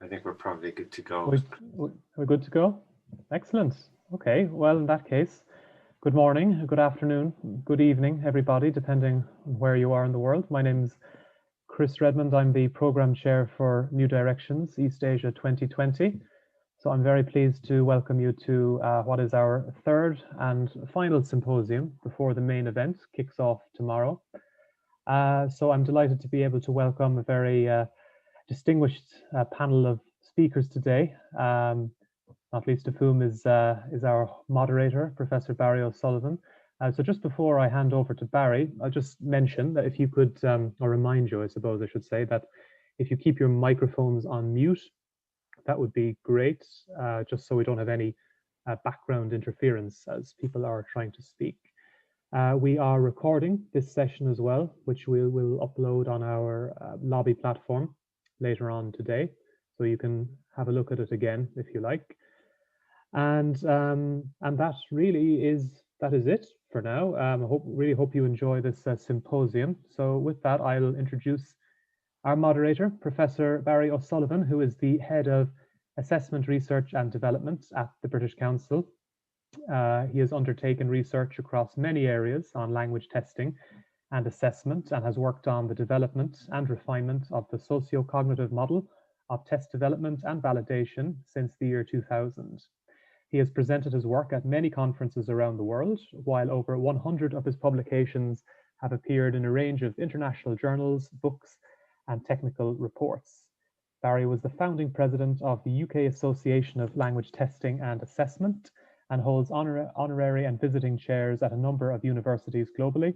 I think we're probably good to go. We're good to go? Excellent. Okay, well, in that case, good morning, good afternoon, good evening, everybody, depending on where you are in the world. My name's Chris Redmond. I'm the Program Chair for New Directions, East Asia 2020. So I'm very pleased to welcome you to what is our third and final symposium before the main event kicks off tomorrow. So I'm delighted to be able to welcome a very distinguished panel of speakers today, not least of whom is our moderator, Professor Barry O'Sullivan. So just before I hand over to Barry, I'll just mention that if you could, or remind you, I suppose I should say, that if you keep your microphones on mute, that would be great, just so we don't have any background interference as people are trying to speak. We are recording this session as well, which we will upload on our lobby platform later on today, so you can have a look at it again if you like. And that really is it for now. I really hope you enjoy this symposium. So with that, I'll introduce our moderator, Professor Barry O'Sullivan, who is the head of Assessment Research and Development at the British Council. He has undertaken research across many areas on language testing and assessment, and has worked on the development and refinement of the socio-cognitive model of test development and validation since the year 2000. He has presented his work at many conferences around the world, while over 100 of his publications have appeared in a range of international journals, books, and technical reports. Barry was the founding president of the UK Association of Language Testing and Assessment, and holds honorary and visiting chairs at a number of universities globally.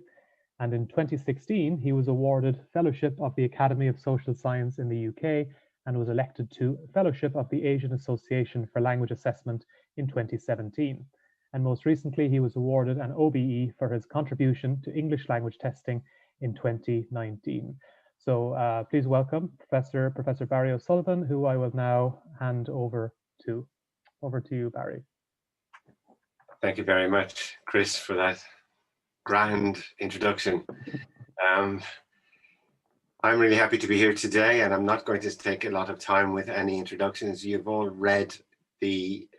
And in 2016, he was awarded Fellowship of the Academy of Social Science in the UK, and was elected to Fellowship of the Asian Association for Language Assessment in 2017. And most recently, he was awarded an OBE for his contribution to English language testing in 2019. So please welcome Professor Barry O'Sullivan, who I will now hand over to. Over to you, Barry. Thank you very much, Chris, for that grand introduction. I'm really happy to be here today, and I'm not going to take a lot of time with any introductions. You've all read the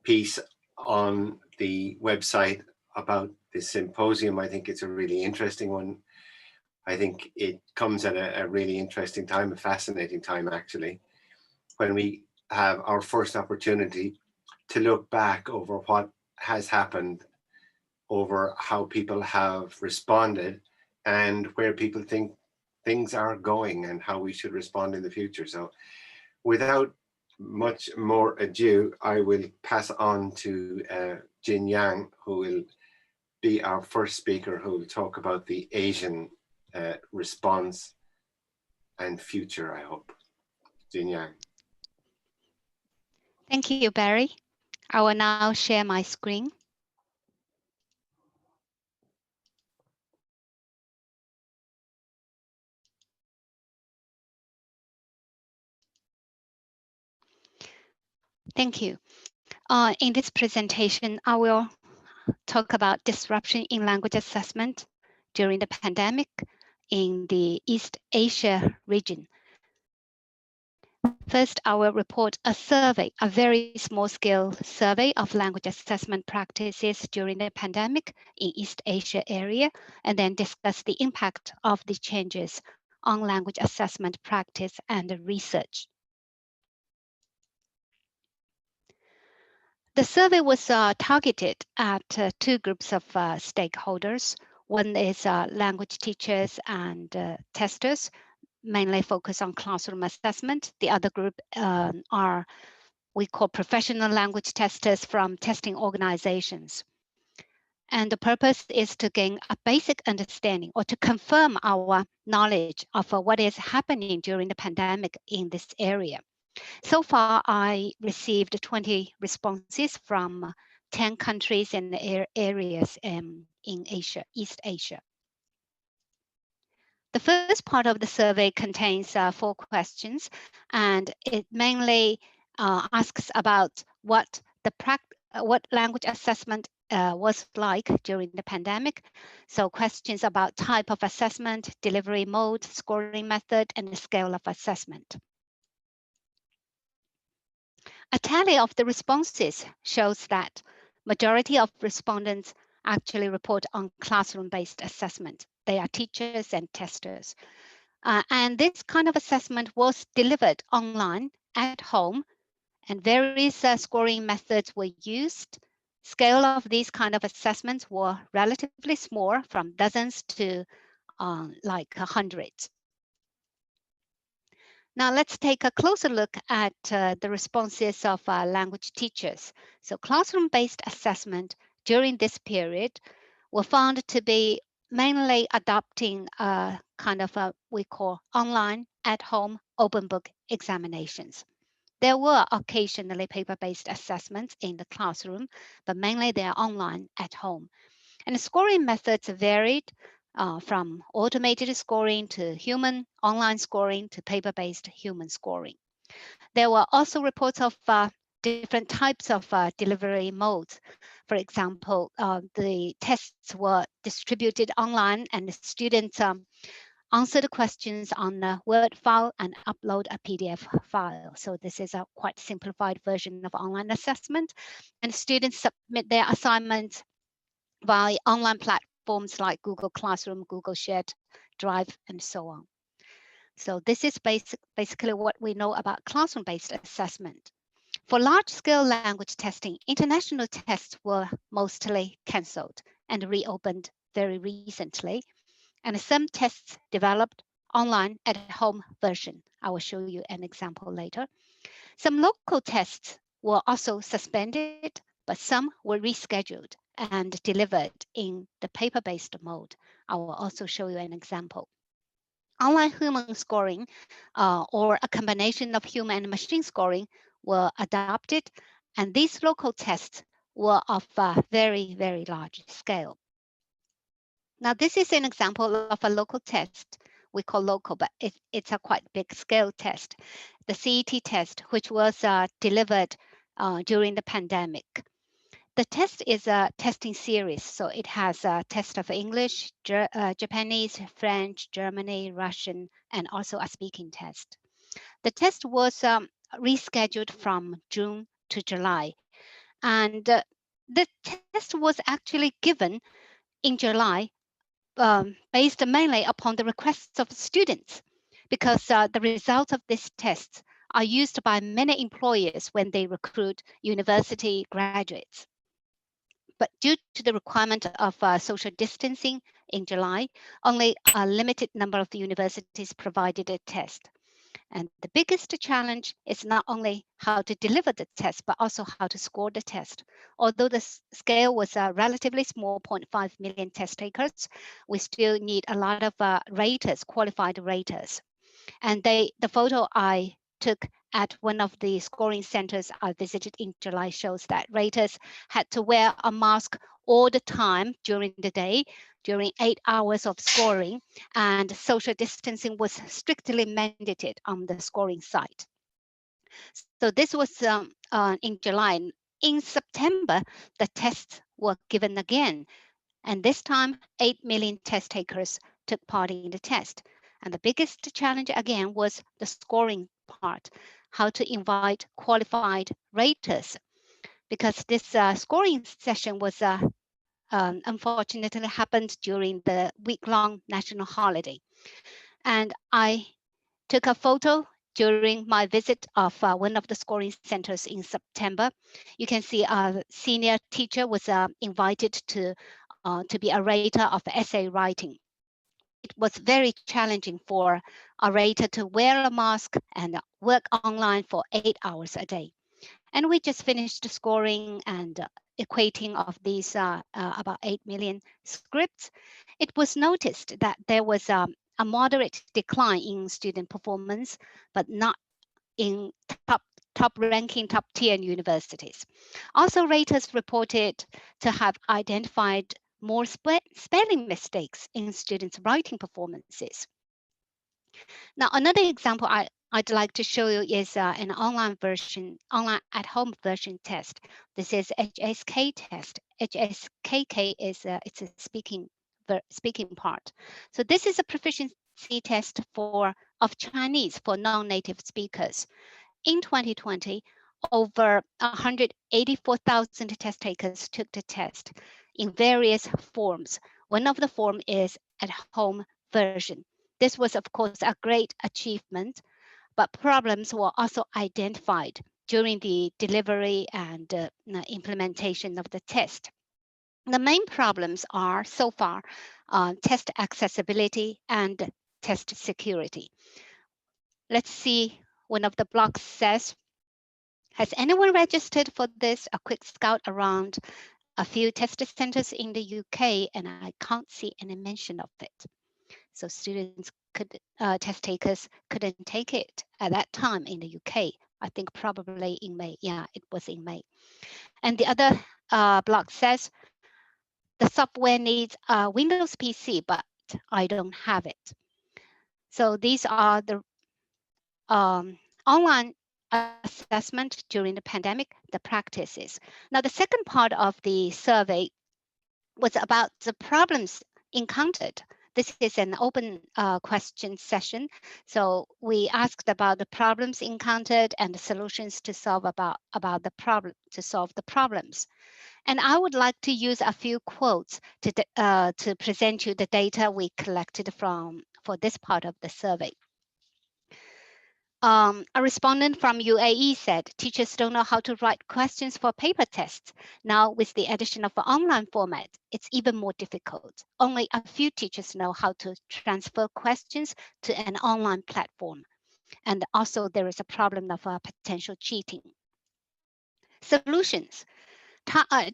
piece on the website about this symposium. I think it's a really interesting one. I think it comes at a really interesting time, a fascinating time actually, when we have our first opportunity to look back over what has happened, over how people have responded, and where people think things are going and how we should respond in the future. So without much more ado, I will pass on to Jin Yang, who will be our first speaker, who will talk about the Asian response and future, I hope. Jin Yang. Thank you, Barry. I will now share my screen. Thank you. In this presentation, I will talk about disruption in language assessment during the pandemic in the East Asia region. First, I will report a survey, a very small-scale survey of language assessment practices during the pandemic in East Asia area, and then discuss the impact of the changes on language assessment practice and research. The survey was targeted at two groups of stakeholders. One is language teachers and testers, mainly focus on classroom assessment. The other group are we call professional language testers from testing organizations. And the purpose is to gain a basic understanding or to confirm our knowledge of what is happening during the pandemic in this area. So far, I received 20 responses from 10 countries and areas in Asia, East Asia. The first part of the survey contains 4 questions, and it mainly asks about what language assessment was like during the pandemic. So questions about type of assessment, delivery mode, scoring method, and the scale of assessment. A tally of the responses shows that majority of respondents actually report on classroom-based assessment. They are teachers and testers. And this kind of assessment was delivered online at home, and various scoring methods were used. Scale of these kind of assessments were relatively small, from dozens to like hundreds. Now let's take a closer look at the responses of language teachers. So classroom-based assessment during this period were found to be mainly adopting a kind of we call online, at-home, open book examinations. There were occasionally paper-based assessments in the classroom, but mainly they are online at home. And the scoring methods varied from automated scoring to human online scoring to paper-based human scoring. There were also reports of different types of delivery modes. For example, the tests were distributed online and the students answer the questions on a Word file and upload a PDF file. So this is a quite simplified version of online assessment. And students submit their assignments via online platforms like Google Classroom, Google Shared Drive, and so on. So this is basically what we know about classroom-based assessment. For large-scale language testing, international tests were mostly cancelled and reopened very recently. And some tests developed online at home version. I will show you an example later. Some local tests were also suspended, but some were rescheduled and delivered in the paper-based mode. I will also show you an example. Online human scoring or a combination of human and machine scoring were adopted, and these local tests were of a very, very large scale. Now, this is an example of a local test. We call local, but it's a quite big scale test. The CET test, which was delivered during the pandemic. The test is a testing series, so it has a test of English, Japanese, French, German, Russian, and also a speaking test. The test was rescheduled from June to July, and the test was actually given in July based mainly upon the requests of students, because the results of this test are used by many employers when they recruit university graduates. But due to the requirement of social distancing in July, only a limited number of universities provided a test. And the biggest challenge is not only how to deliver the test, but also how to score the test. Although the scale was relatively small, 0.5 million test takers, we still need a lot of raters, qualified raters. And the photo I took at one of the scoring centers I visited in July shows that raters had to wear a mask all the time during the day, during 8 hours of scoring, and social distancing was strictly mandated on the scoring site. So this was in July. In September, the tests were given again, and this time 8 million test takers took part in the test. And the biggest challenge again was the scoring part, how to invite qualified raters, because this scoring session was unfortunately happened during the week-long national holiday. And I took a photo during my visit of one of the scoring centers in September. You can see a senior teacher was invited to be a rater of essay writing. It was very challenging for a rater to wear a mask and work online for 8 hours a day. And we just finished scoring and equating of these about 8 million scripts. It was noticed that there was a moderate decline in student performance, but not in top ranking, top tier universities. Also, raters reported to have identified more spelling mistakes in students' writing performances. Now, another example I'd like to show you is an online at-home version test. This is HSK test. HSKK is it's a speaking part. So this is a proficiency test of Chinese for non-native speakers. In 2020, over 184,000 test takers took the test in various forms. One of the form is at home version. This was, of course, a great achievement, but problems were also identified during the delivery and implementation of the test. The main problems are so far test accessibility and test security. Let's see, one of the blogs says, has anyone registered for this? A quick scout around a few test centers in the UK, and I can't see any mention of it. So students test takers couldn't take it at that time in the UK. I think probably in May. Yeah, it was in May. And the other blog says, the software needs a Windows PC, but I don't have it. So these are the online assessment during the pandemic, the practices. Now, the second part of the survey was about the problems encountered. This is an open question session. So we asked about the problems encountered and the solutions to solve about the problem, to solve the problems. And I would like to use a few quotes to present you the data we collected for this part of the survey. A respondent from UAE said, teachers don't know how to write questions for paper tests. Now, with the addition of an online format, it's even more difficult. Only a few teachers know how to transfer questions to an online platform. And also, there is a problem of potential cheating. Solutions.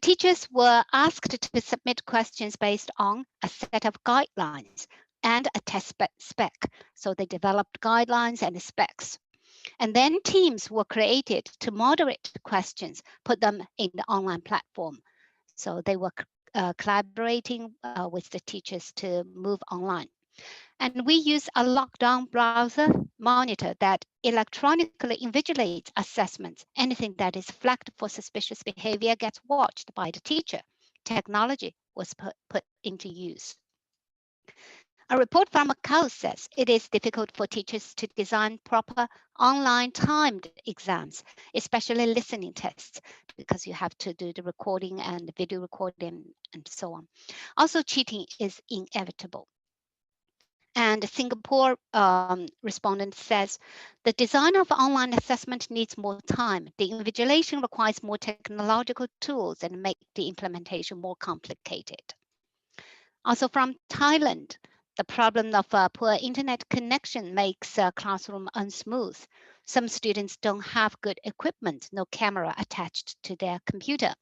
Teachers were asked to submit questions based on a set of guidelines and a test spec. So they developed guidelines and specs. And then teams were created to moderate the questions, put them in the online platform. So they were collaborating with the teachers to move online. And we use a lockdown browser monitor that electronically invigilates assessments. Anything that is flagged for suspicious behavior gets watched by the teacher. Technology was put into use. A report from UKAL says it is difficult for teachers to design proper online timed exams, especially listening tests, because you have to do the recording and video recording and so on. Also, cheating is inevitable. And Singapore respondent says, the design of online assessment needs more time. The invigilation requires more technological tools and make the implementation more complicated. Also from Thailand, the problem of poor internet connection makes a classroom unsmooth. Some students don't have good equipment, no camera attached to their computer.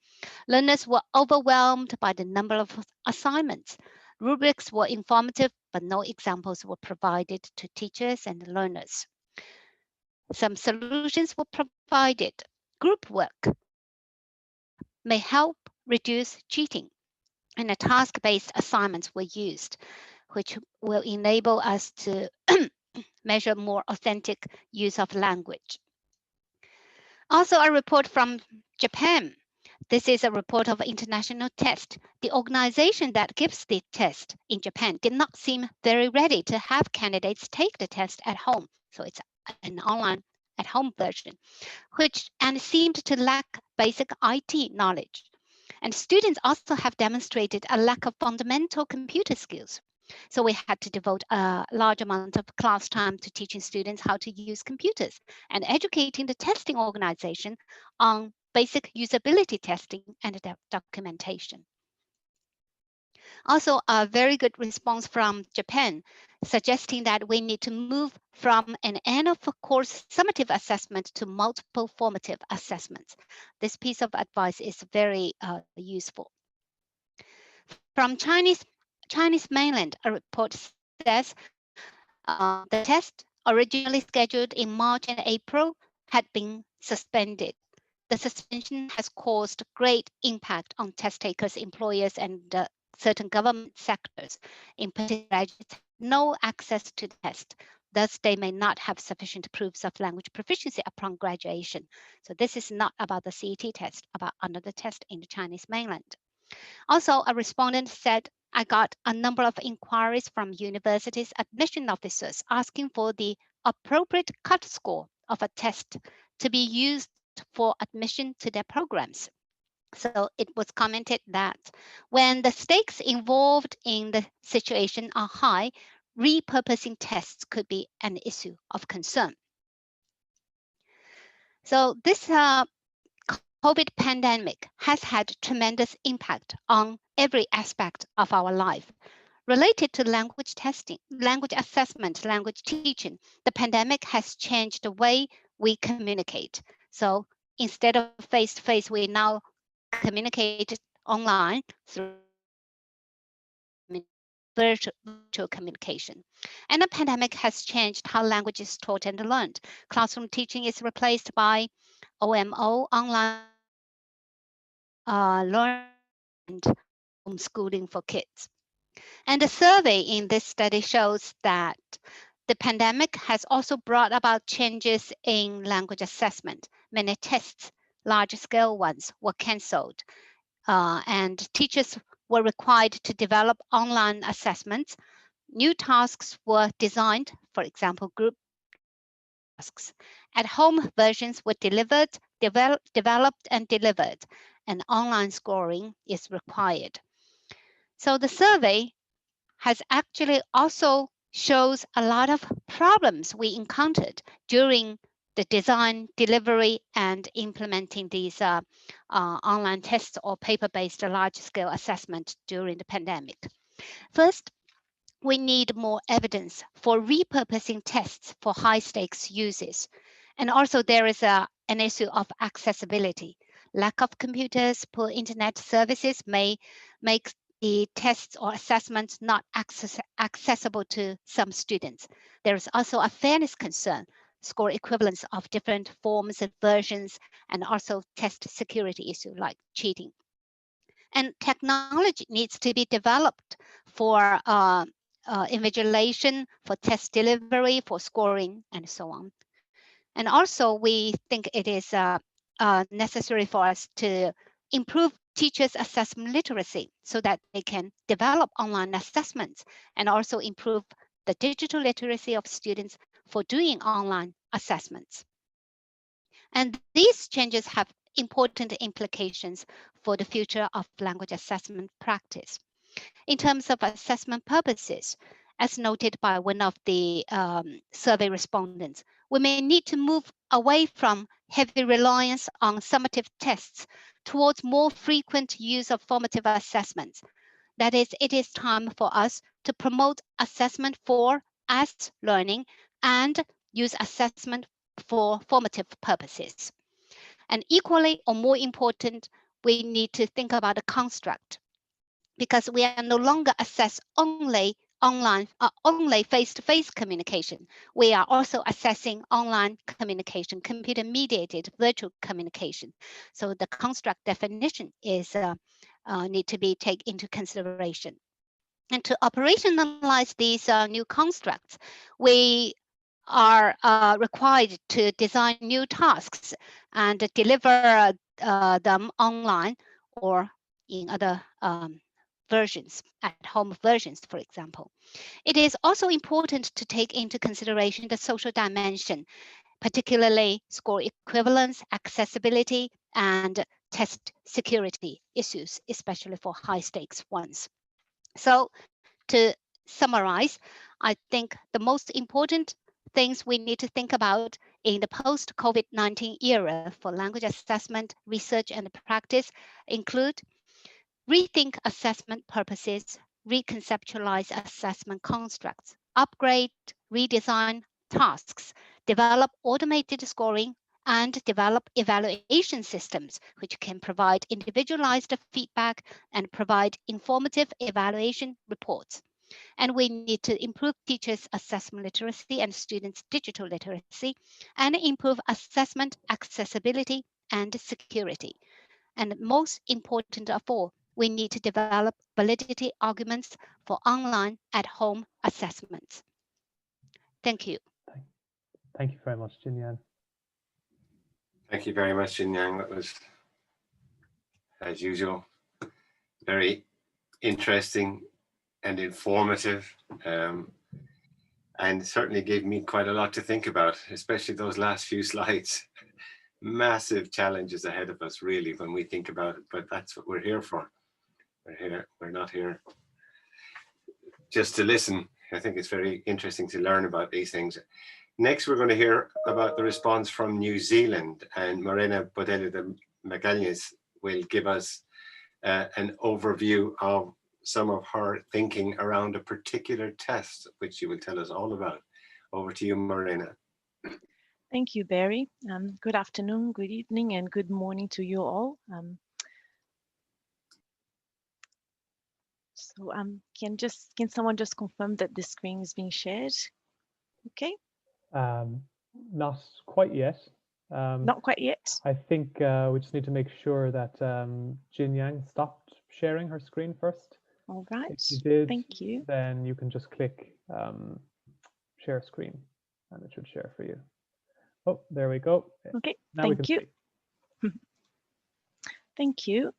Learners were overwhelmed by the number of assignments. Rubrics were informative, but no examples were provided to teachers and learners. Some solutions were provided. Group work may help reduce cheating, and a task-based assignments were used, which will enable us to measure more authentic use of language. Also, a report from Japan. This is a report of international test. The organization that gives the test in Japan did not seem very ready to have candidates take the test at home. So it's an online at home version, and seemed to lack basic IT knowledge. And students also have demonstrated a lack of fundamental computer skills. So we had to devote a large amount of class time to teaching students how to use computers and educating the testing organization on basic usability testing and documentation. Also, a very good response from Japan, suggesting that we need to move from an end of course summative assessment to multiple formative assessments. This piece of advice is very useful. From Chinese mainland, a report says the test originally scheduled in March and April had been suspended. The suspension has caused great impact on test takers, employers, and certain government sectors. In particular, graduates have no access to the test. Thus, they may not have sufficient proofs of language proficiency upon graduation. So this is not about the CET test, about another test in the Chinese mainland. Also, a respondent said, I got a number of inquiries from universities admission officers asking for the appropriate cut score of a test to be used for admission to their programs. So it was commented that when the stakes involved in the situation are high, repurposing tests could be an issue of concern. So this COVID pandemic has had tremendous impact on every aspect of our life. Related to language testing, language assessment, language teaching, the pandemic has changed the way we communicate. So instead of face-to-face, we now communicate online through virtual communication. And the pandemic has changed how language is taught and learned. Classroom teaching is replaced by OMO, online learning, and homeschooling for kids. And the survey in this study shows that the pandemic has also brought about changes in language assessment. Many tests, large-scale ones, were cancelled, and teachers were required to develop online assessments. New tasks were designed, for example, group tasks. At-home versions were developed and delivered, and online scoring is required. So the survey has actually also shows a lot of problems we encountered during the design, delivery, and implementing these online tests or paper-based large-scale assessment during the pandemic. First, we need more evidence for repurposing tests for high-stakes uses. And also there is an issue of accessibility. Lack of computers, poor internet services may make the tests or assessments not accessible to some students. There is also a fairness concern, score equivalence of different forms and versions, and also test security issue like cheating. And technology needs to be developed for invigilation, for test delivery, for scoring, and so on. And also, we think it is necessary for us to improve teachers' assessment literacy so that they can develop online assessments and also improve the digital literacy of students for doing online assessments. And these changes have important implications for the future of language assessment practice. In terms of assessment purposes, as noted by one of the survey respondents, we may need to move away from heavy reliance on summative tests towards more frequent use of formative assessments. That is, it is time for us to promote assessment for as learning and use assessment for formative purposes. And equally or more important, we need to think about the construct, because we are no longer assess only online, only face-to-face communication. We are also assessing online communication, computer-mediated virtual communication. So the construct definition is need to be taken into consideration. And to operationalize these new constructs, we are required to design new tasks and deliver them online or in other versions, at-home versions, for example. It is also important to take into consideration the social dimension, particularly score equivalence, accessibility, and test security issues, especially for high-stakes ones. So to summarize, I think the most important things we need to think about in the post-COVID-19 era for language assessment, research, and practice include rethink assessment purposes, reconceptualize assessment constructs, upgrade, redesign tasks, develop automated scoring, and develop evaluation systems which can provide individualized feedback and provide informative evaluation reports. And we need to improve teachers' assessment literacy and students' digital literacy, and improve assessment accessibility and security. And most important of all, we need to develop validity arguments for online at-home assessments. Thank you. Thank you very much, Jin-Yang. Thank you very much, Jin-Yang. That was, as usual, very interesting and informative, and certainly gave me quite a lot to think about, especially those last few slides. massive challenges ahead of us, really, when we think about it, but that's what we're here for. We're not here just to listen. I think it's very interesting to learn about these things. Next, we're going to hear about the response from New Zealand, and Morena Botelho de Magalhães will give us an overview of some of her thinking around a particular test, which she will tell us all about. Over to you, Morena. Thank you, Barry. Good afternoon, good evening, and good morning to you all. Can someone just confirm that the screen is being shared? Okay. Not quite yet. Not quite yet. I think we just need to make sure that Jin Yang stopped sharing her screen first. All right. If you did, thank you. Then you can just click share screen, and it should share for you. Oh, there we go. Okay. Now thank you. Thank you.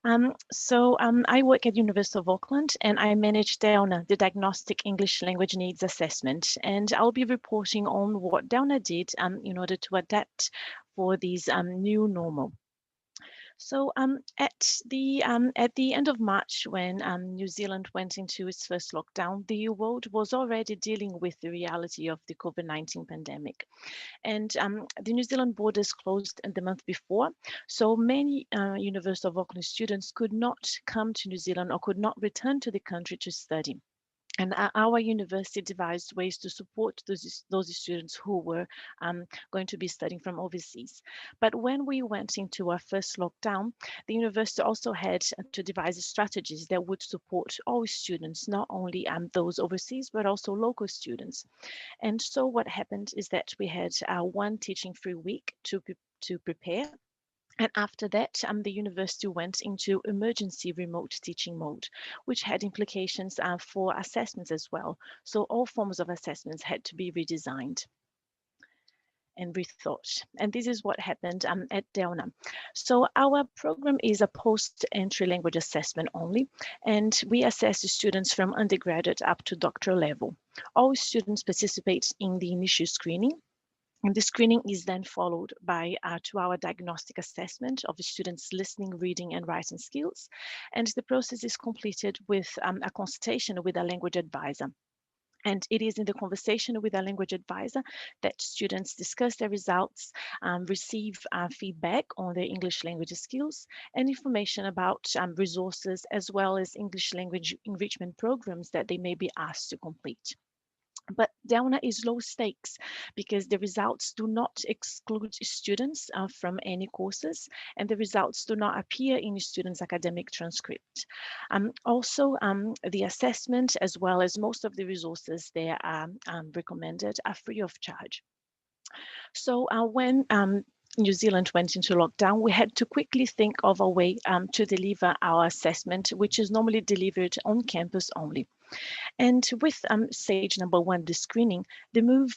I work at University of Auckland, and I manage DELNA, the Diagnostic English Language Needs Assessment. And I'll be reporting on what DELNA did in order to adapt for these new normal. So at the end of March, when New Zealand went into its first lockdown, the world was already dealing with the reality of the COVID-19 pandemic. And the New Zealand borders closed the month before, so many University of Auckland students could not come to New Zealand or could not return to the country to study. And our university devised ways to support those students who were going to be studying from overseas. But when we went into our first lockdown, the university also had to devise strategies that would support all students, not only those overseas, but also local students. And so what happened is that we had one teaching-free week to prepare. And after that, the university went into emergency remote teaching mode, which had implications for assessments as well. So all forms of assessments had to be redesigned and rethought. And this is what happened at DELNA. So our program is a post-entry language assessment only, and we assess the students from undergraduate up to doctoral level. All students participate in the initial screening. And the screening is then followed by a 2-hour diagnostic assessment of the students' listening, reading, and writing skills. And the process is completed with a consultation with a language advisor. And it is in the conversation with a language advisor that students discuss their results, receive feedback on their English language skills, and information about resources, as well as English language enrichment programs that they may be asked to complete. But DELNA is low stakes because the results do not exclude students from any courses, and the results do not appear in students' academic transcript. Also, the assessment, as well as most of the resources there are recommended, are free of charge. So when New Zealand went into lockdown, we had to quickly think of a way to deliver our assessment, which is normally delivered on campus only. And with stage number 1, the screening, the move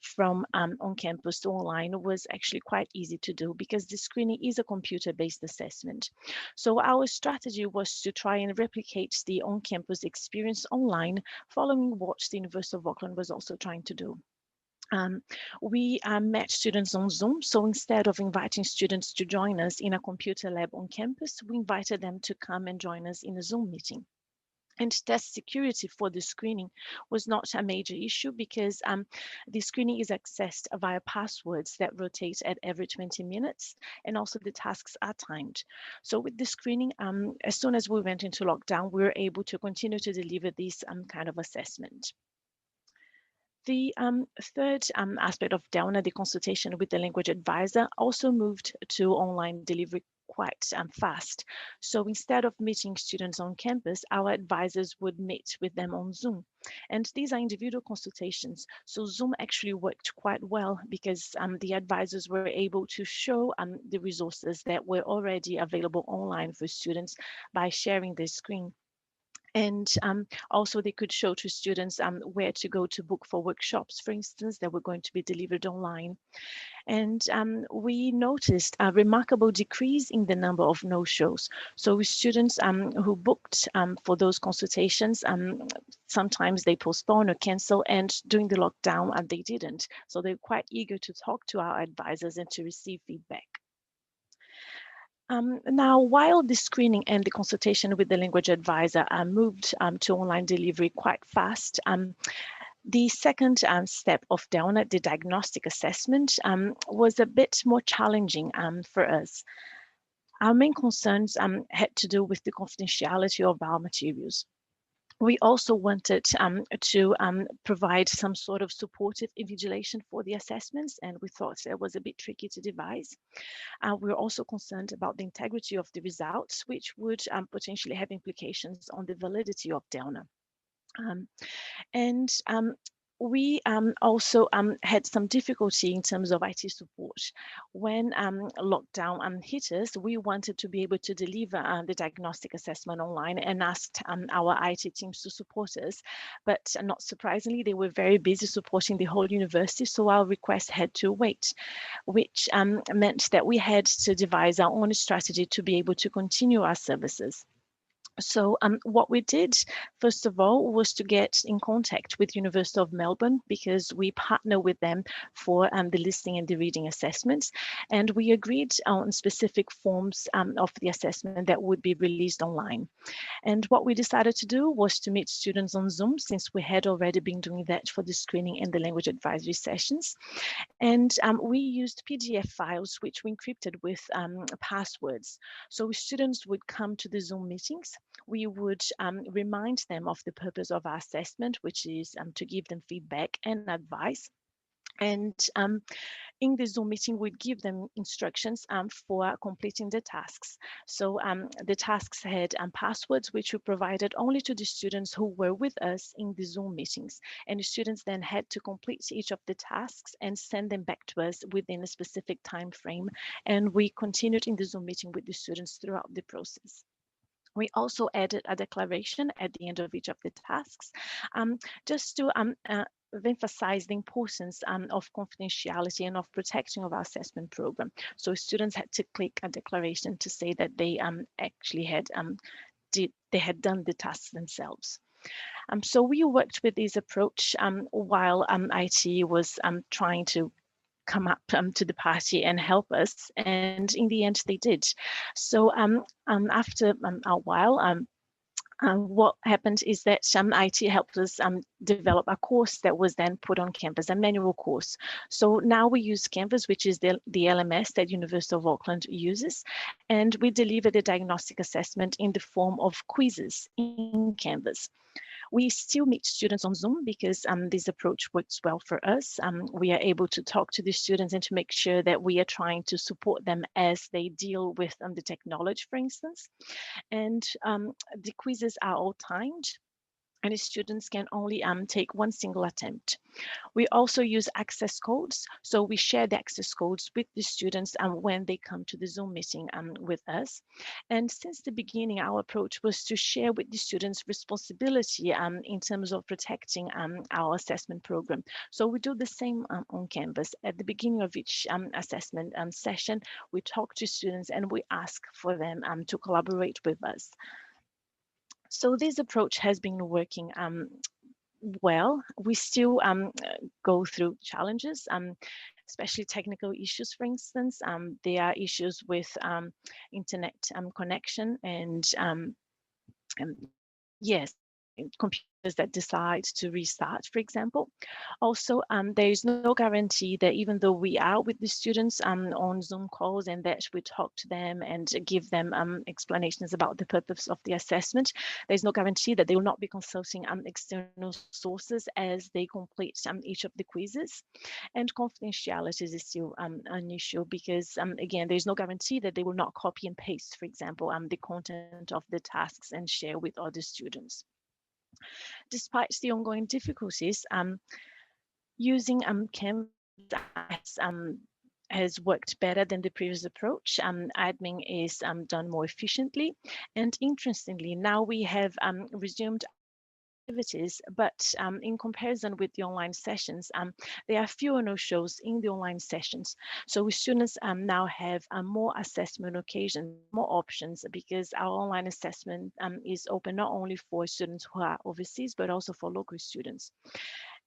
from on campus to online was actually quite easy to do because the screening is a computer-based assessment. So our strategy was to try and replicate the on-campus experience online, following what the University of Auckland was also trying to do. We met students on Zoom, so instead of inviting students to join us in a computer lab on campus, we invited them to come and join us in a Zoom meeting. And test security for the screening was not a major issue because the screening is accessed via passwords that rotate at every 20 minutes, and also the tasks are timed. So with the screening, as soon as we went into lockdown, we were able to continue to deliver this kind of assessment. The third aspect of DELNA, the consultation with the language advisor, also moved to online delivery quite fast. So instead of meeting students on campus, our advisors would meet with them on Zoom. And these are individual consultations. So Zoom actually worked quite well because the advisors were able to show the resources that were already available online for students by sharing their screen. And also they could show to students where to go to book for workshops, for instance, that were going to be delivered online. And we noticed a remarkable decrease in the number of no-shows. So with students who booked for those consultations, sometimes they postpone or cancel, and during the lockdown they didn't. So they're quite eager to talk to our advisors and to receive feedback. Now, while the screening and the consultation with the language advisor moved to online delivery quite fast, the second step of DELNA, the diagnostic assessment, was a bit more challenging for us. Our main concerns had to do with the confidentiality of our materials. We also wanted to provide some sort of supportive invigilation for the assessments, and we thought it was a bit tricky to devise. We're also concerned about the integrity of the results, which would potentially have implications on the validity of DELNA. We also had some difficulty in terms of IT support. When lockdown hit us, we wanted to be able to deliver the diagnostic assessment online and asked our IT teams to support us. But not surprisingly, they were very busy supporting the whole university, so our request had to wait, which meant that we had to devise our own strategy to be able to continue our services. So what we did, first of all, was to get in contact with University of Melbourne, because we partner with them for the listening and the reading assessments. And we agreed on specific forms of the assessment that would be released online. And what we decided to do was to meet students on Zoom, since we had already been doing that for the screening and the language advisory sessions. And we used PDF files, which we encrypted with passwords. So students would come to the Zoom meetings. We would remind them of the purpose of our assessment, which is to give them feedback and advice. And in the Zoom meeting, we'd give them instructions for completing the tasks. So the tasks had passwords, which we provided only to the students who were with us in the Zoom meetings. And the students then had to complete each of the tasks and send them back to us within a specific time frame. And we continued in the Zoom meeting with the students throughout the process. We also added a declaration at the end of each of the tasks, just to emphasize the importance of confidentiality and of protecting of our assessment program. So students had to click a declaration to say that they actually had done the tasks themselves. So we worked with this approach while IT was trying to come up to the party and help us, and in the end they did. So after a while, what happened is that IT helped us develop a course that was then put on Canvas, a manual course. So now we use Canvas, which is the LMS that University of Auckland uses, and we deliver the diagnostic assessment in the form of quizzes in Canvas. We still meet students on Zoom because this approach works well for us. We are able to talk to the students and to make sure that we are trying to support them as they deal with the technology, for instance. And the quizzes are all timed, and the students can only take one single attempt. We also use access codes. So we share the access codes with the students when they come to the Zoom meeting with us. And since the beginning, our approach was to share with the students responsibility in terms of protecting our assessment program. So we do the same on Canvas. At the beginning of each assessment session, we talk to students and we ask for them to collaborate with us. So this approach has been working well. We still go through challenges, especially technical issues, for instance. There are issues with internet connection and yes, computers that decide to restart, for example. Also, there is no guarantee that even though we are with the students on Zoom calls and that we talk to them and give them explanations about the purpose of the assessment, there's no guarantee that they will not be consulting external sources as they complete each of the quizzes. And confidentiality is still an issue because, again, there's no guarantee that they will not copy and paste, for example, the content of the tasks and share with other students. Despite the ongoing difficulties, using Canvas as has worked better than the previous approach. Admin is done more efficiently, and interestingly, now we have resumed activities, but in comparison with the online sessions, there are fewer no-shows in the online sessions. So students now have more assessment occasions, more options, because our online assessment is open not only for students who are overseas, but also for local students.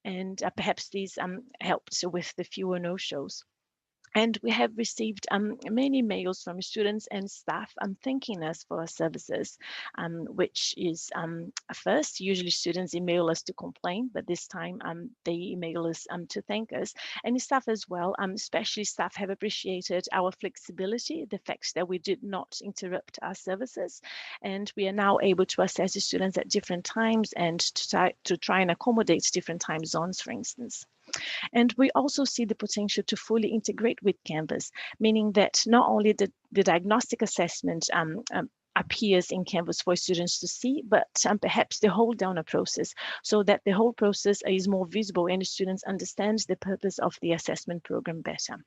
And perhaps these helped with the fewer no-shows. And we have received many mails from students and staff thanking us for our services, which is first, usually students email us to complain, but this time they email us to thank us. And the staff as well, especially staff have appreciated our flexibility, the fact that we did not interrupt our services. And we are now able to assess the students at different times and to try and accommodate different time zones, for instance. And we also see the potential to fully integrate with Canvas, meaning that not only the diagnostic assessment appears in Canvas for students to see, but perhaps the whole downer process, so that the whole process is more visible and students understand the purpose of the assessment program better.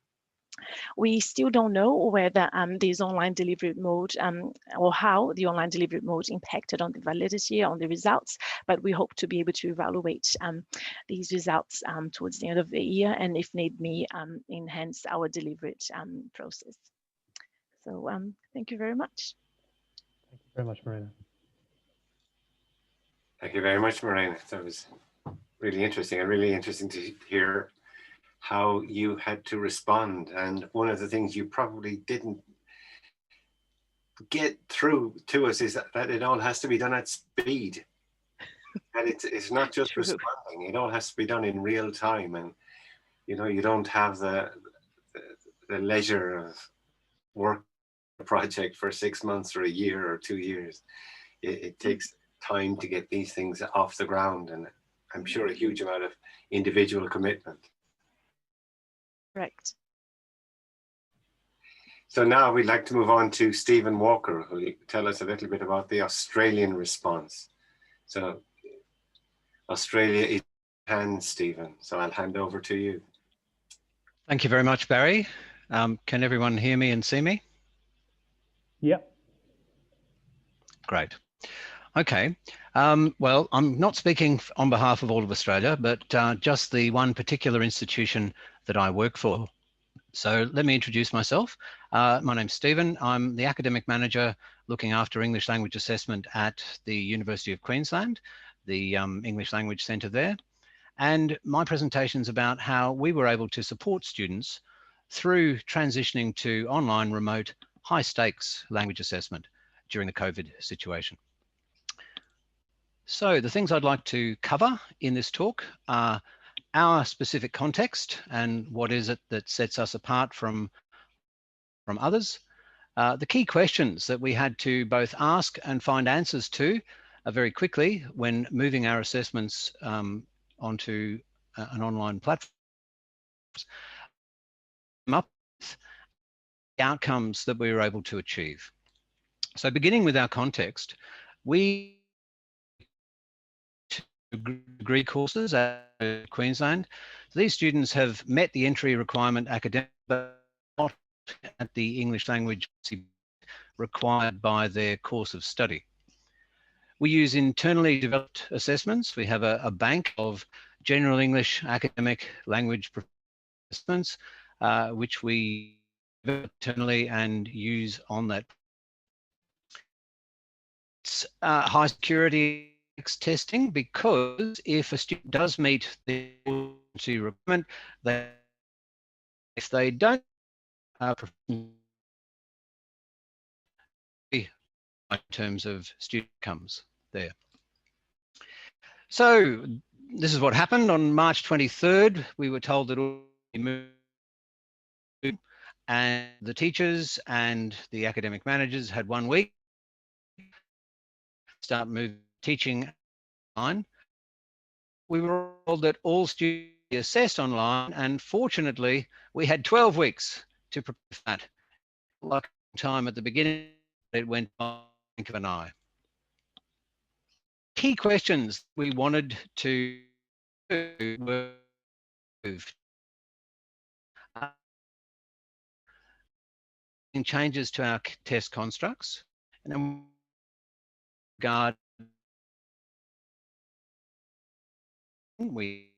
We still don't know whether this online delivery mode or how the online delivery mode impacted on the validity, on the results, but we hope to be able to evaluate these results towards the end of the year, and if need be, enhance our delivery process. So thank you very much. Thank you very much, Marina. Thank you very much, Marina. That was really interesting, and really interesting to hear how you had to respond. And one of the things you probably didn't get through to us is that it all has to be done at speed. And it's not just True. responding, it all has to be done in real time. And, you know, you don't have the leisure of work a project for 6 months or a year or 2 years. It takes time to get these things off the ground, and I'm sure a huge amount of individual commitment. Correct. So now we'd like to move on to Stephen Walker, who will tell us a little bit about the Australian response. So Australia is in hand, Stephen, so I'll hand over to you. Thank you very much, Barry. Can everyone hear me and see me? Yep. Great. Okay. Well, I'm not speaking on behalf of all of Australia, but just the one particular institution that I work for. So let me introduce myself. My name's Stephen. I'm the academic manager looking after English language assessment at the University of Queensland, the English Language Centre there. And my presentation is about how we were able to support students through transitioning to online, remote, high stakes language assessment during the COVID situation. So the things I'd like to cover in this talk are our specific context and what is it that sets us apart from others. The key questions that we had to both ask and find answers to very quickly when moving our assessments onto an online platform. Up with the outcomes that we were able to achieve. So beginning with our context, we degree courses at Queensland. These students have met the entry requirement academic, but not at the English language required by their course of study. We use internally developed assessments. We have a bank of general English academic language assessments, which we develop internally and use on that. It's high security testing, because if a student does meet the requirement, if they don't, in terms of student outcomes there. So this is what happened on March 23rd. We were told that all and the teachers and the academic managers had 1 week to start moving teaching online. We were told that all students be assessed online, and fortunately we had 12 weeks to prepare for that. Like time at the beginning, it went on the blink of an eye. Key questions we wanted to do were making changes to our test constructs, and then regard we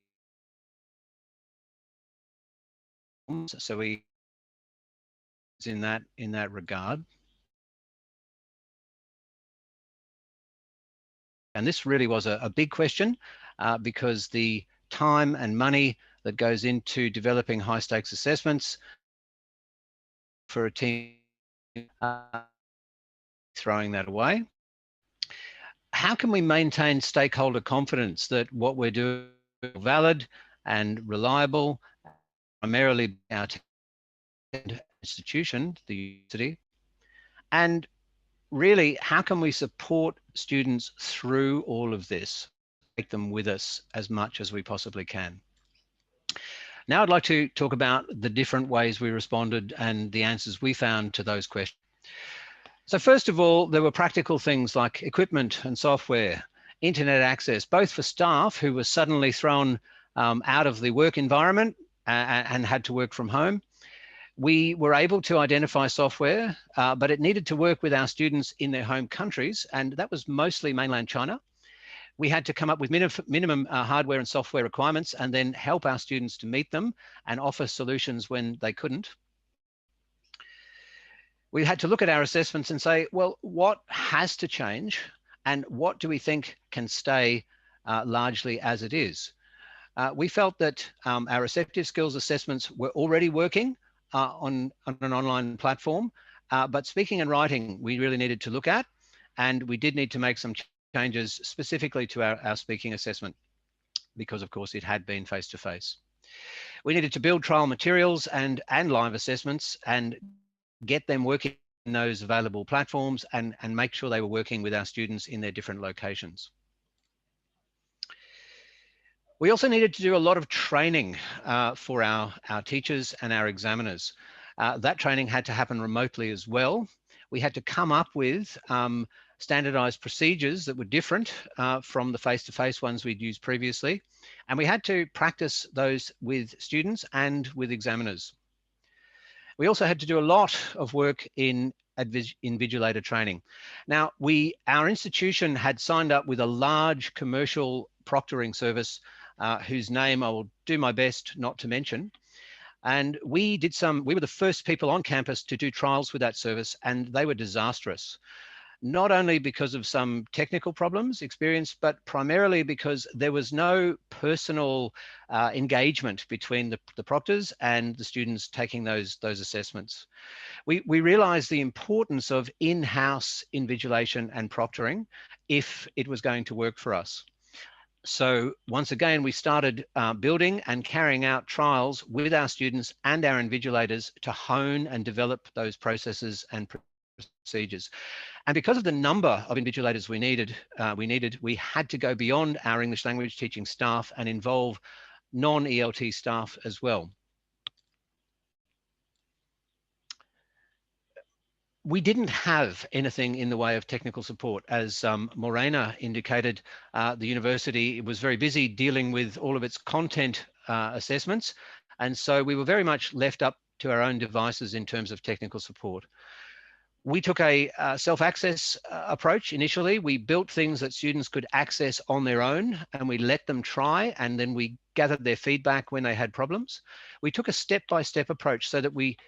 so we in that regard. And this really was a big question because the time and money that goes into developing high stakes assessments for a team, throwing that away. How can we maintain stakeholder confidence that what we're doing is valid and reliable, primarily our institution, the university? And really, how can we support students through all of this, take them with us as much as we possibly can? Now I'd like to talk about the different ways we responded and the answers we found to those questions. So first of all, there were practical things like equipment and software, internet access, both for staff who were suddenly thrown out of the work environment and had to work from home. We were able to identify software, but it needed to work with our students in their home countries, and that was mostly mainland China. We had to come up with minimum hardware and software requirements and then help our students to meet them and offer solutions when they couldn't. We had to look at our assessments and say, well, what has to change and what do we think can stay largely as it is? We felt that our receptive skills assessments were already working on an online platform, but speaking and writing we really needed to look at, and we did need to make some changes specifically to our speaking assessment because of course it had been face-to-face. We needed to build trial materials and live assessments and get them working in those available platforms and make sure they were working with our students in their different locations. We also needed to do a lot of training for our teachers and our examiners. That training had to happen remotely as well. We had to come up with standardized procedures that were different from the face-to-face ones we'd used previously. And we had to practice those with students and with examiners. We also had to do a lot of work in invigilator training. Now, our institution had signed up with a large commercial proctoring service whose name I will do my best not to mention. And we were the first people on campus to do trials with that service, and they were disastrous. Not only because of some technical problems experienced, but primarily because there was no personal engagement between the proctors and the students taking those assessments. We realized the importance of in-house invigilation and proctoring if it was going to work for us. So once again, we started building and carrying out trials with our students and our invigilators to hone and develop those processes and procedures. And because of the number of invigilators we needed, we had to go beyond our English language teaching staff and involve non-ELT staff as well. We didn't have anything in the way of technical support. As Morena indicated, the university was very busy dealing with all of its content assessments. And so we were very much left up to our own devices in terms of technical support. We took a self-access approach initially. We built things that students could access on their own, and we let them try, and then we gathered their feedback when they had problems. We took a step-by-step approach so that we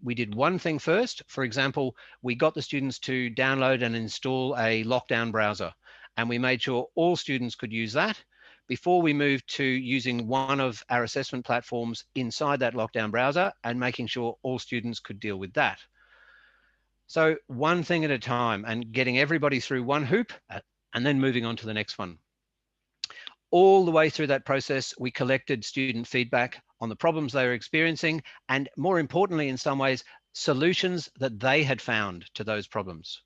did one thing first. For example, we got the students to download and install a lockdown browser, and we made sure all students could use that before we moved to using one of our assessment platforms inside that lockdown browser and making sure all students could deal with that. So one thing at a time and getting everybody through one hoop and then moving on to the next one. All the way through that process, we collected student feedback on the problems they were experiencing and, more importantly, in some ways, solutions that they had found to those problems.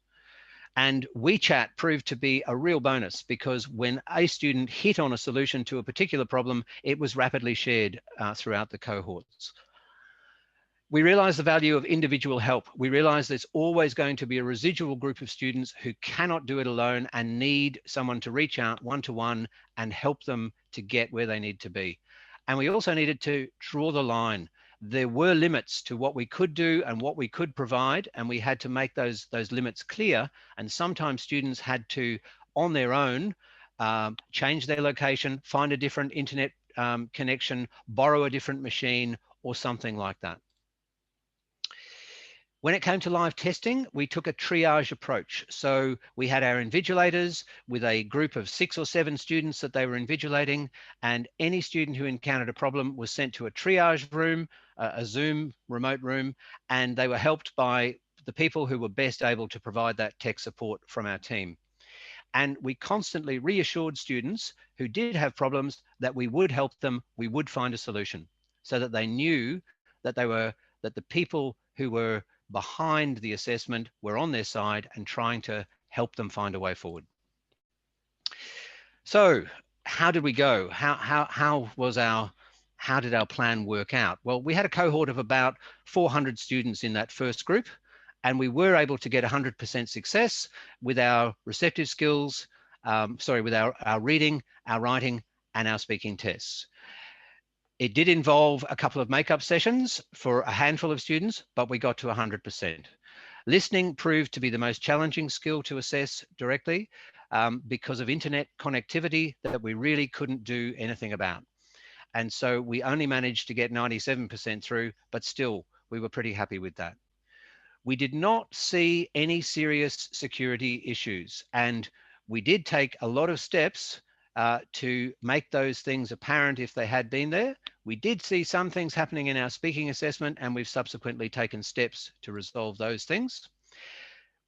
And WeChat proved to be a real bonus because when a student hit on a solution to a particular problem, it was rapidly shared throughout the cohorts. We realize the value of individual help. We realize there's always going to be a residual group of students who cannot do it alone and need someone to reach out one-to-one and help them to get where they need to be. And we also needed to draw the line there were limits to what we could do and what we could provide, and we had to make those limits clear. And sometimes students had to, on their own, change their location, find a different internet connection, borrow a different machine, or something like that. When it came to live testing, we took a triage approach. So we had our invigilators with a group of 6 or 7 students that they were invigilating, and any student who encountered a problem was sent to a triage room, a Zoom remote room, and they were helped by the people who were best able to provide that tech support from our team. And we constantly reassured students who did have problems that we would help them, we would find a solution, so that they knew that that the people who were behind the assessment were on their side and trying to help them find a way forward. So how did we go? How did our plan work out? Well, we had a cohort of about 400 students in that first group, and we were able to get 100% success with our receptive skills, with our reading, our writing, and our speaking tests. It did involve a couple of makeup sessions for a handful of students, but we got to 100%. Listening proved to be the most challenging skill to assess directly because of internet connectivity that we really couldn't do anything about. And so we only managed to get 97% through, but still we were pretty happy with that. We did not see any serious security issues, and we did take a lot of steps to make those things apparent if they had been there. We did see some things happening in our speaking assessment, and we've subsequently taken steps to resolve those things.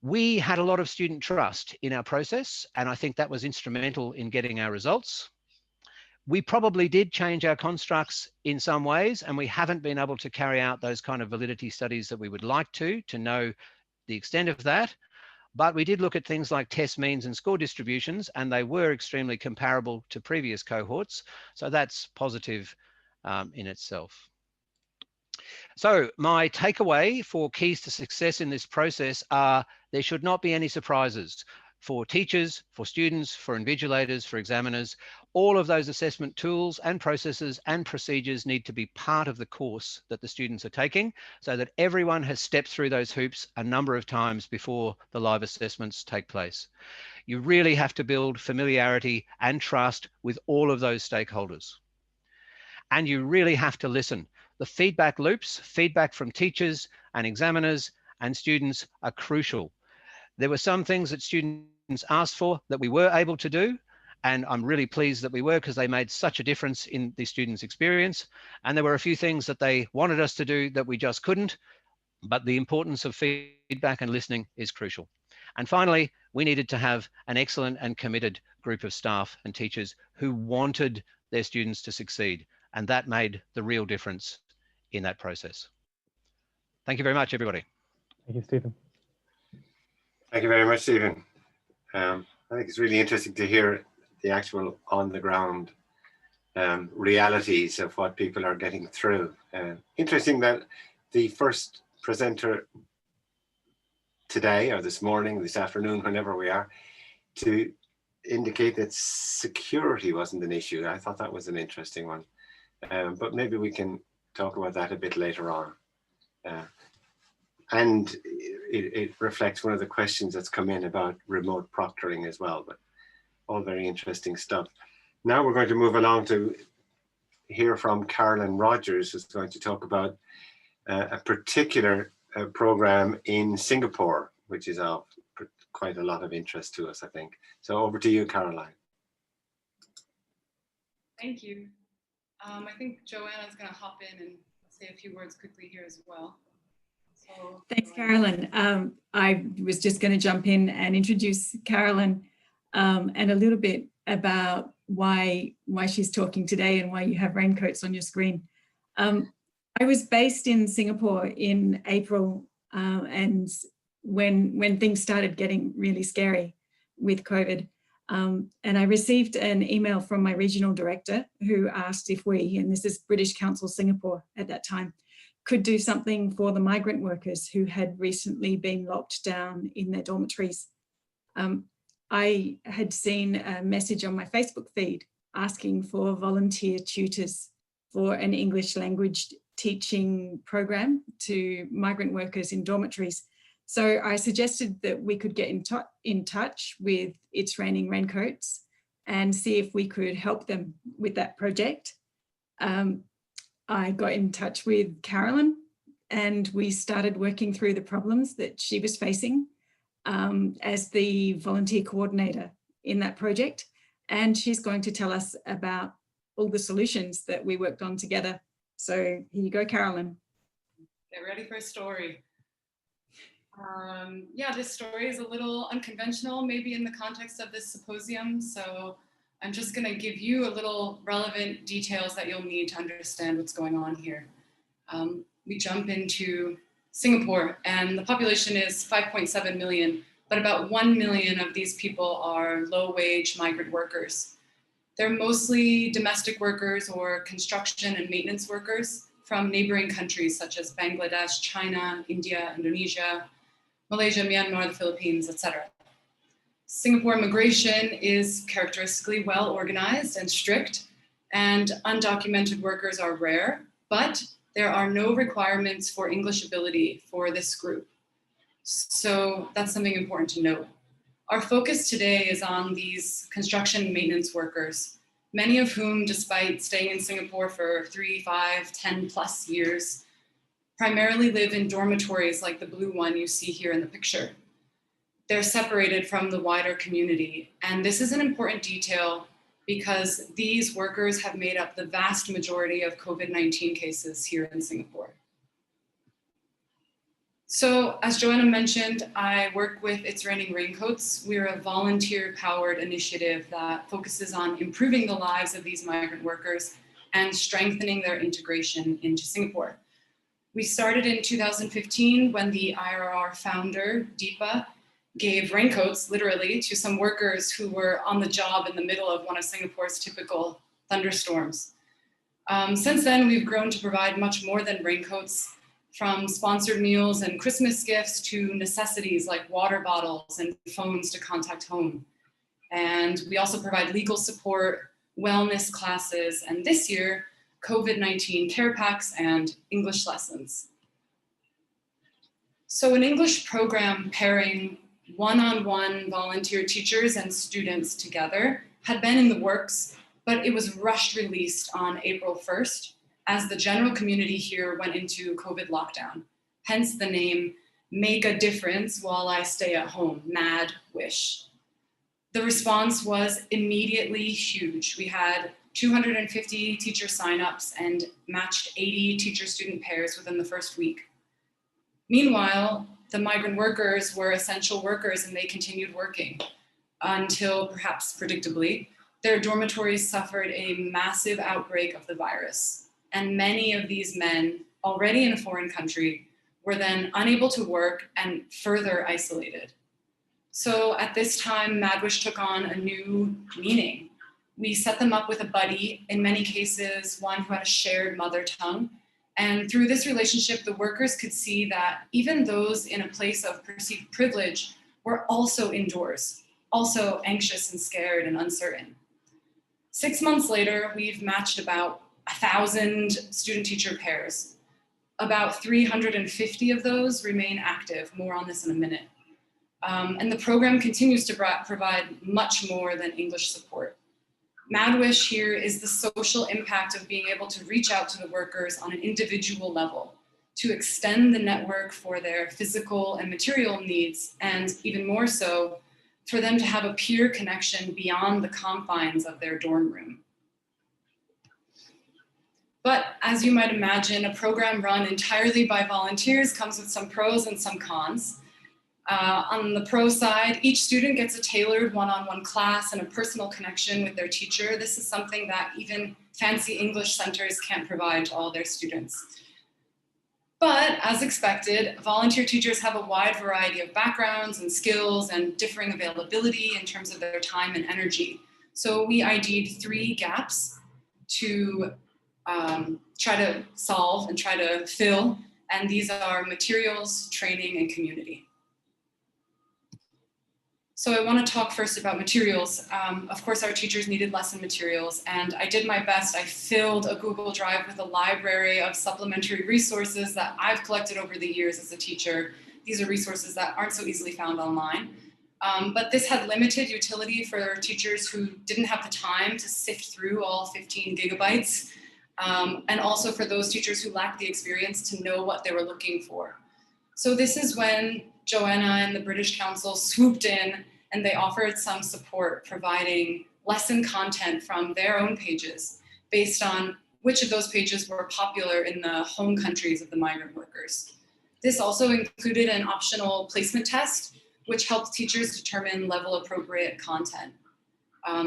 We had a lot of student trust in our process, and I think that was instrumental in getting our results. We probably did change our constructs in some ways, and we haven't been able to carry out those kind of validity studies that we would like to know the extent of that. But we did look at things like test means and score distributions, and they were extremely comparable to previous cohorts. So that's positive in itself. So my takeaway for keys to success in this process are there should not be any surprises for teachers, for students, for invigilators, for examiners. All of those assessment tools and processes and procedures need to be part of the course that the students are taking, so that everyone has stepped through those hoops a number of times before the live assessments take place. You really have to build familiarity and trust with all of those stakeholders. And you really have to listen. The feedback loops, feedback from teachers and examiners and students are crucial. There were some things that students asked for that we were able to do, and I'm really pleased that we were, because they made such a difference in the students' experience. And there were a few things that they wanted us to do that we just couldn't, but the importance of feedback and listening is crucial. And finally, we needed to have an excellent and committed group of staff and teachers who wanted their students to succeed, and that made the real difference in that process. Thank you very much, everybody. Thank you, Stephen. Thank you very much, Stephen. I think it's really interesting to hear the actual on-the-ground realities of what people are getting through. Interesting that the first presenter today, or this morning, this afternoon, whenever we are, to indicate that security wasn't an issue. I thought that was an interesting one. But maybe we can talk about that a bit later on. And it reflects one of the questions that's come in about remote proctoring as well, but all very interesting stuff. Now we're going to move along to hear from Carolyn Rogers, who's going to talk about a particular program in Singapore, which is of quite a lot of interest to us, I think. So over to you, Caroline. Thank you. I think Joanna's going to hop in and say a few words quickly here as well. So, thanks, Carolyn. I was just going to jump in and introduce Carolyn and a little bit about why she's talking today and why you have raincoats on your screen. I was based in Singapore in April, and when things started getting really scary with COVID, and I received an email from my regional director who asked if we, and this is British Council Singapore at that time, could do something for the migrant workers who had recently been locked down in their dormitories. I had seen a message on my Facebook feed asking for volunteer tutors for an English language teaching program to migrant workers in dormitories. So I suggested that we could get in touch with It's Raining Raincoats and see if we could help them with that project. I got in touch with Carolyn and we started working through the problems that she was facing as the volunteer coordinator in that project. And she's going to tell us about all the solutions that we worked on together. So here you go, Carolyn. Get ready for a story. Yeah, this story is a little unconventional, maybe in the context of this symposium. So I'm just going to give you a little relevant details that you'll need to understand what's going on here. We jump into Singapore, and the population is 5.7 million, but about 1 million of these people are low-wage migrant workers. They're mostly domestic workers or construction and maintenance workers from neighboring countries such as Bangladesh, China, India, Indonesia, Malaysia, Myanmar, the Philippines, etc. Singapore immigration is characteristically well organized and strict, and undocumented workers are rare, but there are no requirements for English ability for this group. So that's something important to note. Our focus today is on these construction and maintenance workers, many of whom, despite staying in Singapore for 3, 5, 10 plus years, primarily live in dormitories like the blue one you see here in the picture. They're separated from the wider community. And this is an important detail because these workers have made up the vast majority of COVID-19 cases here in Singapore. So as Joanna mentioned, I work with It's Raining Raincoats. We're a volunteer-powered initiative that focuses on improving the lives of these migrant workers and strengthening their integration into Singapore. We started in 2015 when the IRR founder, Deepa, gave raincoats, literally, to some workers who were on the job in the middle of one of Singapore's typical thunderstorms. Since then, we've grown to provide much more than raincoats, from sponsored meals and Christmas gifts to necessities like water bottles and phones to contact home. And we also provide legal support, wellness classes, and this year, COVID-19 care packs and English lessons. So an English program pairing one-on-one volunteer teachers and students together had been in the works, but it was rushed released on April 1st as the general community here went into COVID lockdown. Hence the name Make a Difference While I Stay at Home, Mad Wish. The response was immediately huge. We had 250 teacher signups and matched 80 teacher-student pairs within the first week. Meanwhile, the migrant workers were essential workers and they continued working until, perhaps predictably, their dormitories suffered a massive outbreak of the virus. And many of these men, already in a foreign country, were then unable to work and further isolated. So at this time, Madwish took on a new meaning. We set them up with a buddy, in many cases, one who had a shared mother tongue. And through this relationship, the workers could see that even those in a place of perceived privilege were also indoors, also anxious and scared and uncertain. 6 months later, we've matched about 1,000 student-teacher pairs. About 350 of those remain active. More on this in a minute. And the program continues to provide much more than English support. Madwish here is the social impact of being able to reach out to the workers on an individual level, to extend the network for their physical and material needs, and even more so, for them to have a peer connection beyond the confines of their dorm room. But as you might imagine, a program run entirely by volunteers comes with some pros and some cons. On the pro side, each student gets a tailored one-on-one class and a personal connection with their teacher. This is something that even fancy English centers can't provide to all their students. But as expected, volunteer teachers have a wide variety of backgrounds and skills and differing availability in terms of their time and energy. So we ID'd 3 gaps to try to solve and try to fill, and these are materials, training, and community. So I want to talk first about materials. Of course, our teachers needed lesson materials, and I did my best. I filled a Google Drive with a library of supplementary resources that I've collected over the years as a teacher. These are resources that aren't so easily found online. But this had limited utility for teachers who didn't have the time to sift through all 15 gigabytes, and also for those teachers who lacked the experience to know what they were looking for. So this is when Joanna and the British Council swooped in and they offered some support, providing lesson content from their own pages based on which of those pages were popular in the home countries of the migrant workers. This also included an optional placement test, which helped teachers determine level appropriate content.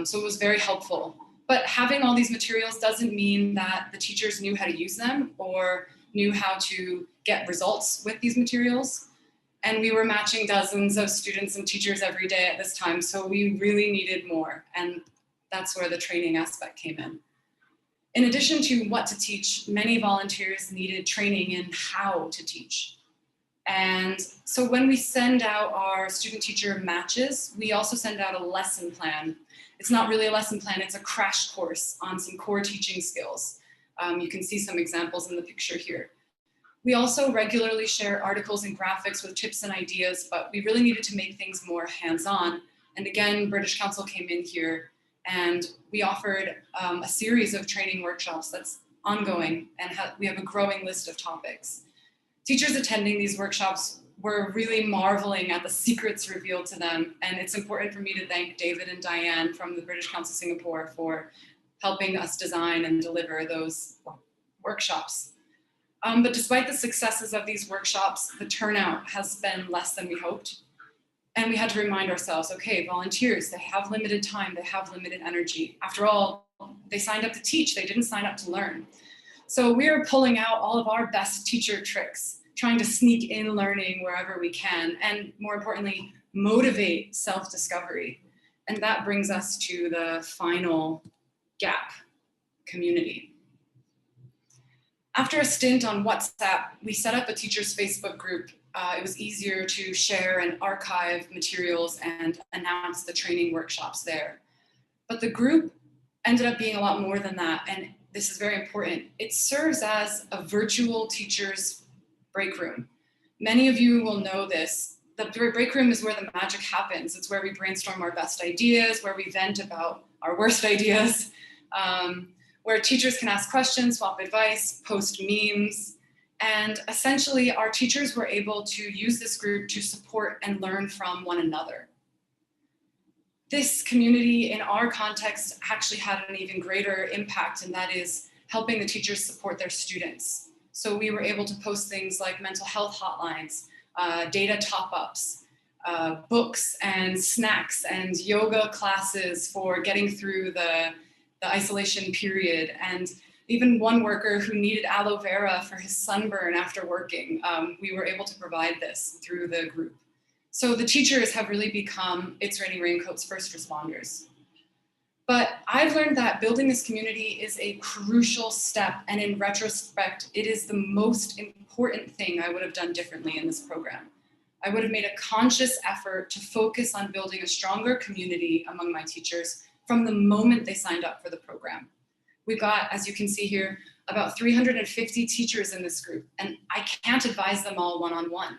So it was very helpful. But having all these materials doesn't mean that the teachers knew how to use them or knew how to get results with these materials. And we were matching dozens of students and teachers every day at this time, so we really needed more. And that's where the training aspect came in. In addition to what to teach, many volunteers needed training in how to teach. And so when we send out our student-teacher matches, we also send out a lesson plan. It's not really a lesson plan, it's a crash course on some core teaching skills. You can see some examples in the picture here. We also regularly share articles and graphics with tips and ideas, but we really needed to make things more hands-on. And again, British Council came in here and we offered a series of training workshops that's ongoing, and we have a growing list of topics. Teachers attending these workshops were really marveling at the secrets revealed to them. And it's important for me to thank David and Diane from the British Council Singapore for helping us design and deliver those workshops. But despite the successes of these workshops, the turnout has been less than we hoped. And we had to remind ourselves, okay, volunteers, they have limited time, they have limited energy. After all, they signed up to teach, they didn't sign up to learn. So we are pulling out all of our best teacher tricks, trying to sneak in learning wherever we can, and more importantly, motivate self-discovery. And that brings us to the final gap, community. After a stint on WhatsApp, we set up a teachers' Facebook group. It was easier to share and archive materials and announce the training workshops there. But the group ended up being a lot more than that, and this is very important. It serves as a virtual teachers' break room. Many of you will know this. The break room is where the magic happens. It's where we brainstorm our best ideas, where we vent about our worst ideas, where teachers can ask questions, swap advice, post memes. And essentially, our teachers were able to use this group to support and learn from one another. This community in our context actually had an even greater impact, and that is helping the teachers support their students. So we were able to post things like mental health hotlines, data top-ups, books and snacks and yoga classes for getting through the isolation period, and even one worker who needed aloe vera for his sunburn after working. We were able to provide this through the group. So the teachers have really become It's Raining Raincoat's first responders. But I've learned that building this community is a crucial step, and in retrospect, it is the most important thing I would have done differently in this program. I would have made a conscious effort to focus on building a stronger community among my teachers from the moment they signed up for the program. We've got, as you can see here, about 350 teachers in this group, and I can't advise them all one-on-one.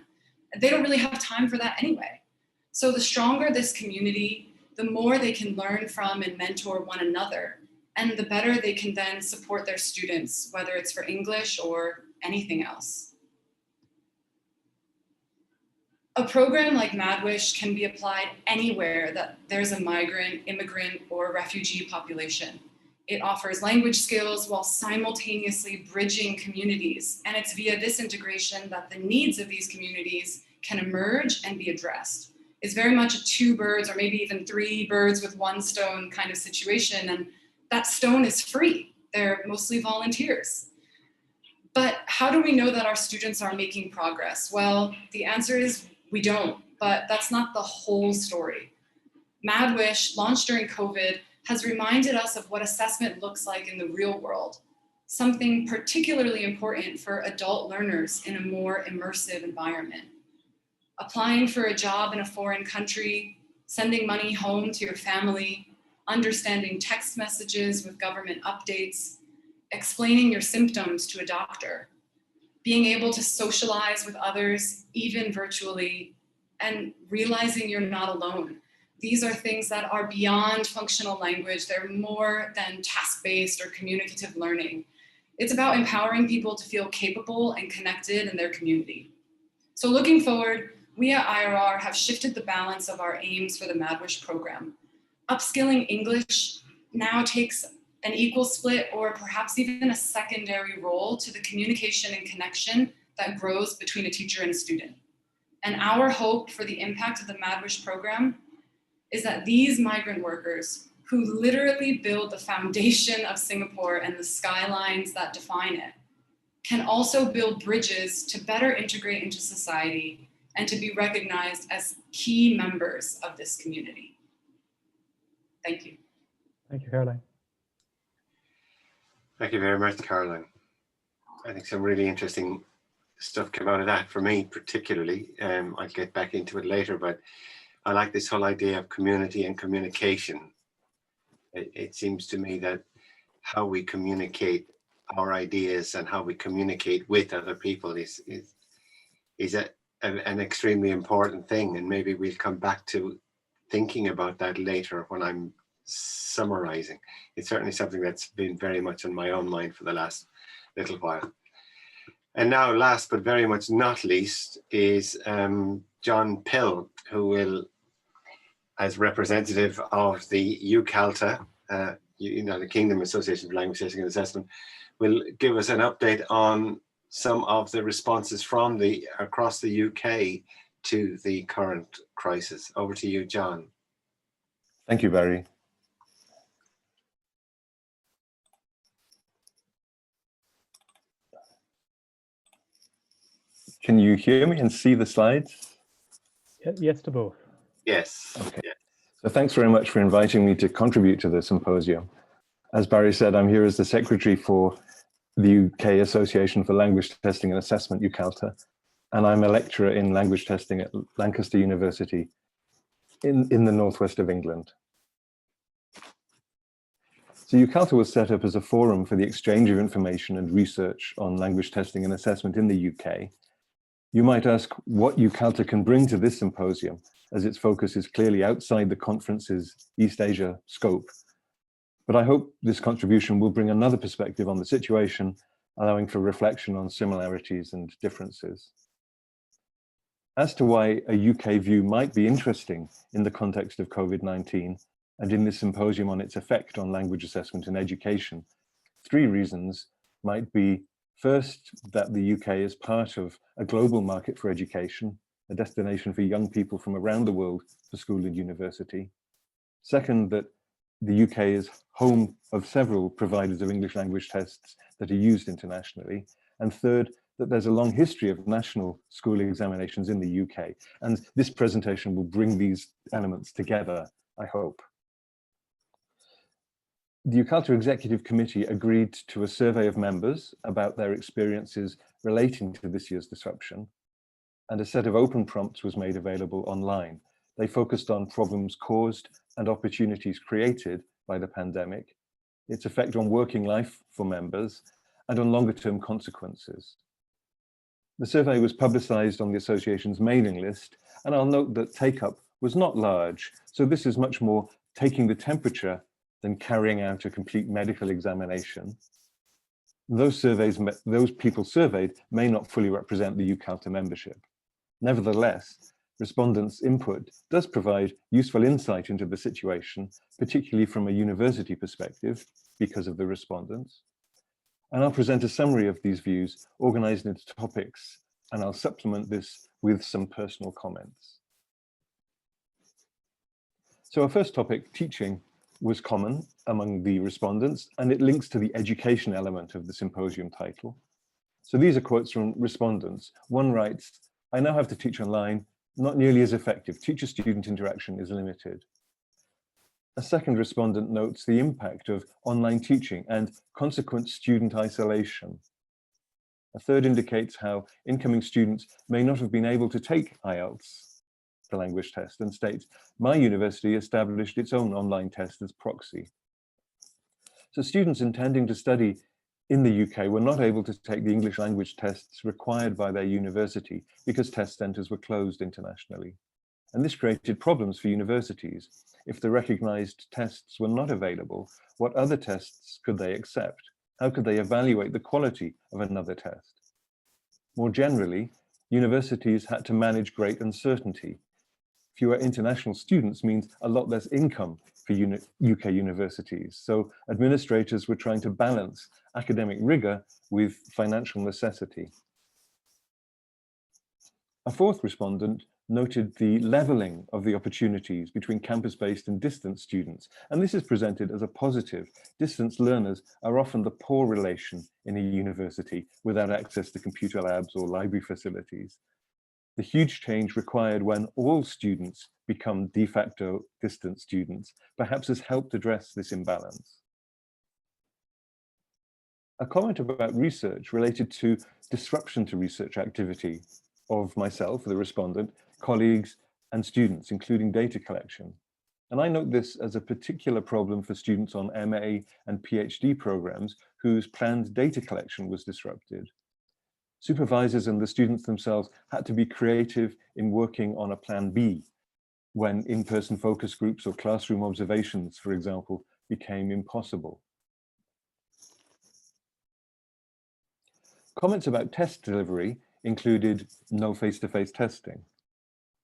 They don't really have time for that anyway. So the stronger this community, the more they can learn from and mentor one another, and the better they can then support their students, whether it's for English or anything else. A program like MadWish can be applied anywhere that there's a migrant, immigrant, or refugee population. It offers language skills while simultaneously bridging communities, and it's via this integration that the needs of these communities can emerge and be addressed. It's very much a two birds or maybe even three birds with one stone kind of situation, and that stone is free. They're mostly volunteers. But how do we know that our students are making progress? Well, the answer is we don't, but that's not the whole story. MadWish, launched during COVID, has reminded us of what assessment looks like in the real world, something particularly important for adult learners in a more immersive environment. Applying for a job in a foreign country, sending money home to your family, understanding text messages with government updates, explaining your symptoms to a doctor, being able to socialize with others, even virtually, and realizing you're not alone. These are things that are beyond functional language. They're more than task-based or communicative learning. It's about empowering people to feel capable and connected in their community. So looking forward, we at IRR have shifted the balance of our aims for the MadWish program. Upskilling English now takes an equal split or perhaps even a secondary role to the communication and connection that grows between a teacher and a student. And our hope for the impact of the MadWish program is that these migrant workers who literally build the foundation of Singapore and the skylines that define it can also build bridges to better integrate into society and to be recognized as key members of this community. Thank you. Thank you, Caroline. Thank you very much, Caroline. I think some really interesting stuff came out of that for me, particularly. I'll get back into it later, but I like this whole idea of community and communication. It seems to me that how we communicate our ideas and how we communicate with other people is an extremely important thing. And maybe we'll come back to thinking about that later when I'm summarizing. It's certainly something that's been very much on my own mind for the last little while. And now, last but very much not least, is John Pill, who will, as representative of the UKAL, the Kingdom Association for Language Testing and Assessment, will give us an update on some of the responses from across the UK to the current crisis. Over to you, John. Thank you, Barry. Can you hear me and see the slides? Yes to both. Yes. Okay. So thanks very much for inviting me to contribute to the symposium. As Barry said, I'm here as the secretary for the UK Association for Language Testing and Assessment, UKAL, and I'm a lecturer in language testing at Lancaster University in the northwest of England. So UKAL was set up as a forum for the exchange of information and research on language testing and assessment in the UK. You might ask what UKAL can bring to this symposium, as its focus is clearly outside the conference's East Asia scope. But I hope this contribution will bring another perspective on the situation, allowing for reflection on similarities and differences. As to why a UK view might be interesting in the context of COVID-19 and in this symposium on its effect on language assessment and education, 3 reasons might be: first, that the UK is part of a global market for education, a destination for young people from around the world for school and university. Second, that the UK is home of several providers of English language tests that are used internationally. And third, that there's a long history of national school examinations in the UK. And this presentation will bring these elements together, I hope. The UKAL Executive Committee agreed to a survey of members about their experiences relating to this year's disruption, and a set of open prompts was made available online. They focused on problems caused and opportunities created by the pandemic, its effect on working life for members, and on longer-term consequences. The survey was publicized on the association's mailing list, and I'll note that take-up was not large, so this is much more taking the temperature than carrying out a complete medical examination. Those people surveyed may not fully represent the UKAL membership. Nevertheless, respondents' input does provide useful insight into the situation, particularly from a university perspective, because of the respondents. And I'll present a summary of these views organized into topics, and I'll supplement this with some personal comments. So our first topic, teaching, was common among the respondents, and it links to the education element of the symposium title. So these are quotes from respondents. One writes, "I now have to teach online, not nearly as effective. Teacher-student interaction is limited." A second respondent notes the impact of online teaching and consequent student isolation. A third indicates how incoming students may not have been able to take IELTS. the language test and states, my university established its own online test as proxy. So students intending to study in the UK were not able to take the English language tests required by their university because test centres were closed internationally. And this created problems for universities. If the recognised tests were not available, what other tests could they accept? How could they evaluate the quality of another test? More generally, universities had to manage great uncertainty. Fewer international students means a lot less income for UK universities. So administrators were trying to balance academic rigour with financial necessity. A fourth respondent noted the levelling of the opportunities between campus-based and distance students, and this is presented as a positive. Distance learners are often the poor relation in a university without access to computer labs or library facilities. The huge change required when all students become de facto distance students perhaps has helped address this imbalance. A comment about research related to disruption to research activity of myself, the respondent, colleagues and students, including data collection. And I note this as a particular problem for students on MA and PhD programs whose planned data collection was disrupted. Supervisors and the students themselves had to be creative in working on a plan B when in-person focus groups or classroom observations, for example, became impossible. Comments about test delivery included no face-to-face testing,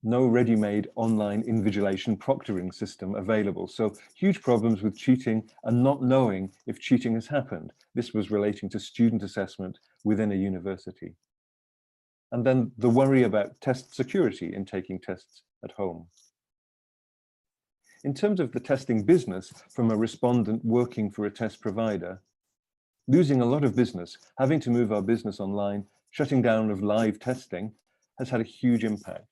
no ready-made online invigilation proctoring system available. So huge problems with cheating and not knowing if cheating has happened. This was relating to student assessment within a university. And then the worry about test security in taking tests at home. In terms of the testing business from a respondent working for a test provider, losing a lot of business, having to move our business online, shutting down of live testing has had a huge impact.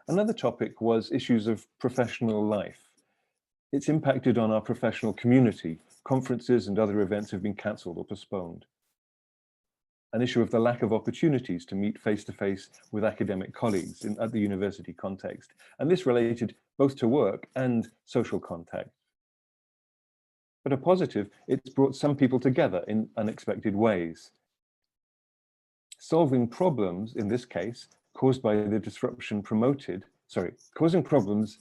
Another topic was issues of professional life. It's impacted on our professional community. Conferences and other events have been cancelled or postponed. An issue of the lack of opportunities to meet face-to-face with academic colleagues at the university context. And this related both to work and social contact. But a positive, it's brought some people together in unexpected ways. Solving problems, in this case, caused by the disruption promoted, solving problems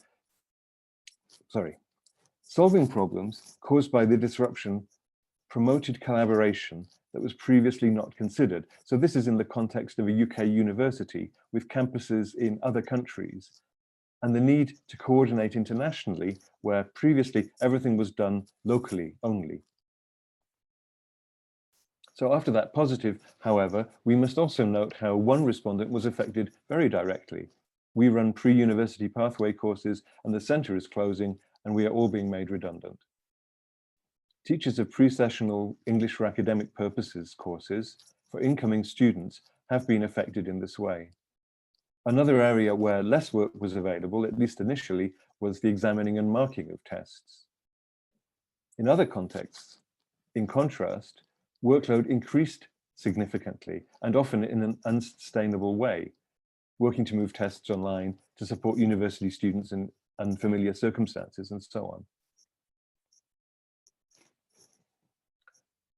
caused by the disruption promoted collaboration that was previously not considered. So this is in the context of a UK university with campuses in other countries and the need to coordinate internationally where previously everything was done locally only. So after that positive, however, we must also note how one respondent was affected very directly. We run pre-university pathway courses and the centre is closing and we are all being made redundant. Teachers of pre-sessional English for academic purposes courses for incoming students have been affected in this way. Another area where less work was available, at least initially, was the examining and marking of tests. In other contexts, in contrast, workload increased significantly and often in an unsustainable way, working to move tests online to support university students in unfamiliar circumstances and so on.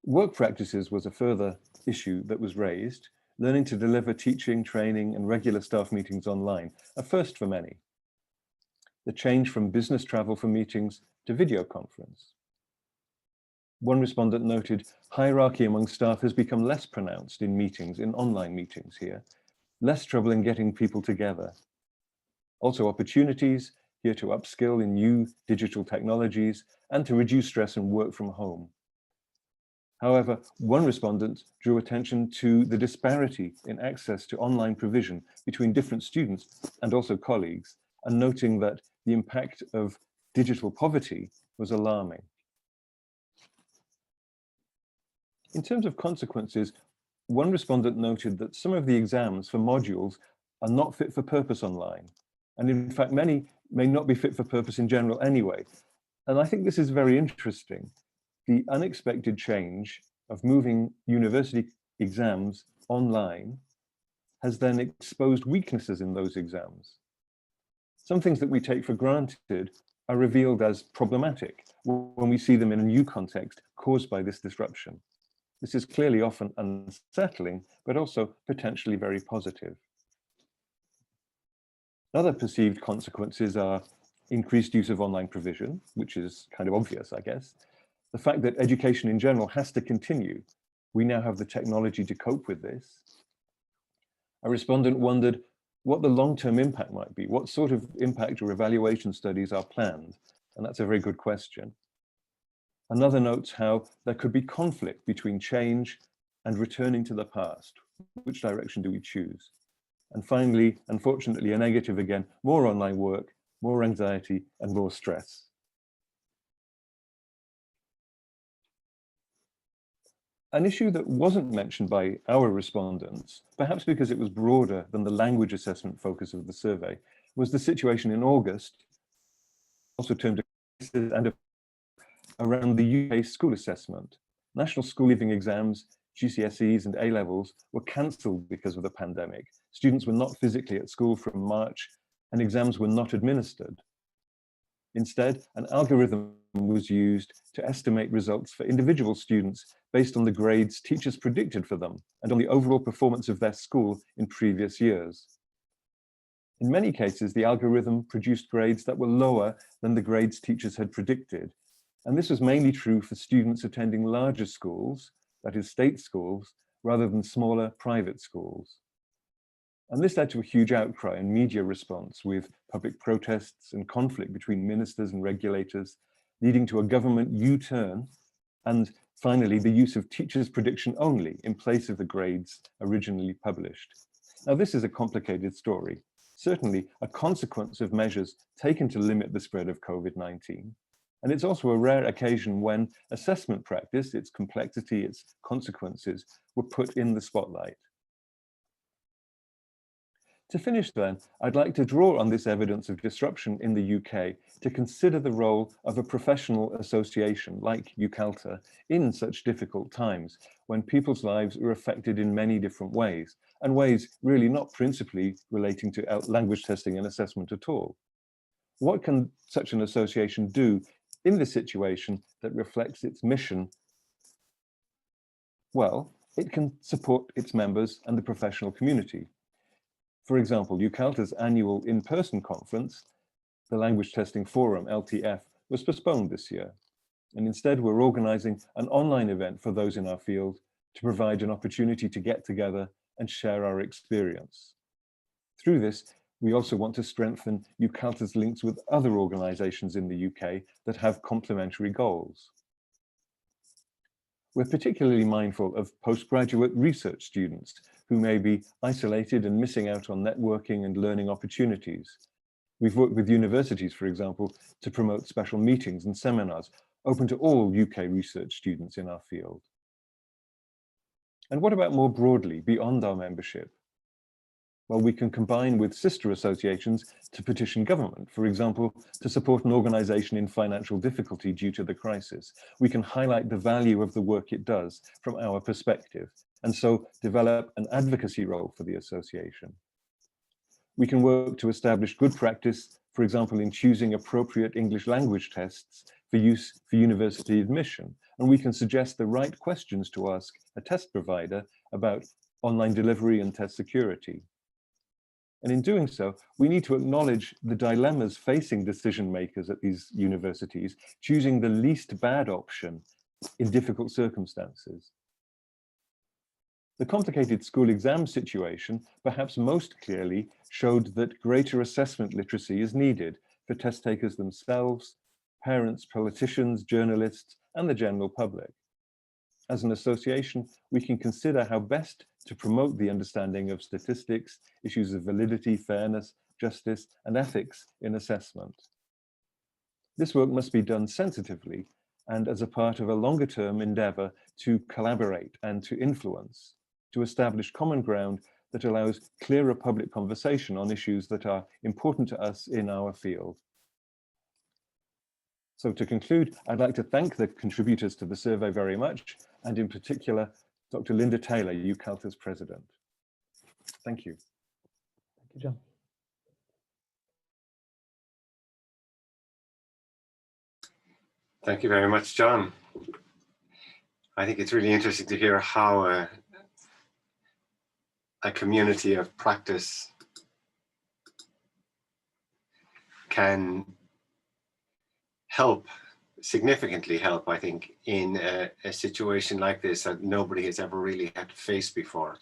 Work practices was a further issue that was raised, learning to deliver teaching, training and regular staff meetings online, a first for many. The change from business travel for meetings to video conference. One respondent noted hierarchy among staff has become less pronounced in meetings, in online meetings here, less trouble in getting people together. Also opportunities here to upskill in new digital technologies and to reduce stress and work from home. However, one respondent drew attention to the disparity in access to online provision between different students and also colleagues, and noting that the impact of digital poverty was alarming. In terms of consequences, one respondent noted that some of the exams for modules are not fit for purpose online. And in fact, many may not be fit for purpose in general anyway. And I think this is very interesting. The unexpected change of moving university exams online has then exposed weaknesses in those exams. Some things that we take for granted are revealed as problematic when we see them in a new context caused by this disruption. This is clearly often unsettling, but also potentially very positive. Other perceived consequences are increased use of online provision, which is kind of obvious, I guess. The fact that education in general has to continue. We now have the technology to cope with this. A respondent wondered what the long-term impact might be, what sort of impact or evaluation studies are planned, and that's a very good question. Another notes how there could be conflict between change and returning to the past. Which direction do we choose? And finally, unfortunately, a negative again, more online work, more anxiety, and more stress. An issue that wasn't mentioned by our respondents, perhaps because it was broader than the language assessment focus of the survey, was the situation in August, also termed and around the UK school assessment. National school leaving exams, GCSEs and A-levels were cancelled because of the pandemic. Students were not physically at school from March and exams were not administered. Instead, an algorithm was used to estimate results for individual students based on the grades teachers predicted for them and on the overall performance of their school in previous years. In many cases, the algorithm produced grades that were lower than the grades teachers had predicted. And this was mainly true for students attending larger schools, that is state schools, rather than smaller private schools. And this led to a huge outcry and media response with public protests and conflict between ministers and regulators, leading to a government U-turn and finally the use of teachers' prediction only in place of the grades originally published. Now this is a complicated story, certainly a consequence of measures taken to limit the spread of COVID-19. And it's also a rare occasion when assessment practice, its complexity, its consequences were put in the spotlight. To finish then, I'd like to draw on this evidence of disruption in the UK to consider the role of a professional association like UKAL in such difficult times when people's lives are affected in many different ways, and ways really not principally relating to language testing and assessment at all. What can such an association do in this situation that reflects its mission? Well, it can support its members and the professional community. For example, UKAL's annual in-person conference, the Language Testing Forum, LTF, was postponed this year. And instead, we're organizing an online event for those in our field to provide an opportunity to get together and share our experience. Through this, we also want to strengthen UKAL's links with other organizations in the UK that have complementary goals. We're particularly mindful of postgraduate research students who may be isolated and missing out on networking and learning opportunities. We've worked with universities, for example, to promote special meetings and seminars open to all UK research students in our field. And what about more broadly, beyond our membership? Well, we can combine with sister associations to petition government, for example, to support an organization in financial difficulty due to the crisis. We can highlight the value of the work it does from our perspective, and so develop an advocacy role for the association. We can work to establish good practice, for example, in choosing appropriate English language tests for use for university admission, and we can suggest the right questions to ask a test provider about online delivery and test security. And in doing so, we need to acknowledge the dilemmas facing decision makers at these universities, choosing the least bad option in difficult circumstances. The complicated school exam situation, perhaps most clearly, showed that greater assessment literacy is needed for test takers themselves, parents, politicians, journalists, and the general public. As an association, we can consider how best to promote the understanding of statistics, issues of validity, fairness, justice, and ethics in assessment. This work must be done sensitively and as a part of a longer-term endeavour to collaborate and to influence, to establish common ground that allows clearer public conversation on issues that are important to us in our field. So to conclude, I'd like to thank the contributors to the survey very much, and in particular, Dr. Linda Taylor, UKAL's president. Thank you. Thank you, John. Thank you very much, John. I think it's really interesting to hear how a community of practice can help, significantly help, I think, in a situation like this that nobody has ever really had to face before.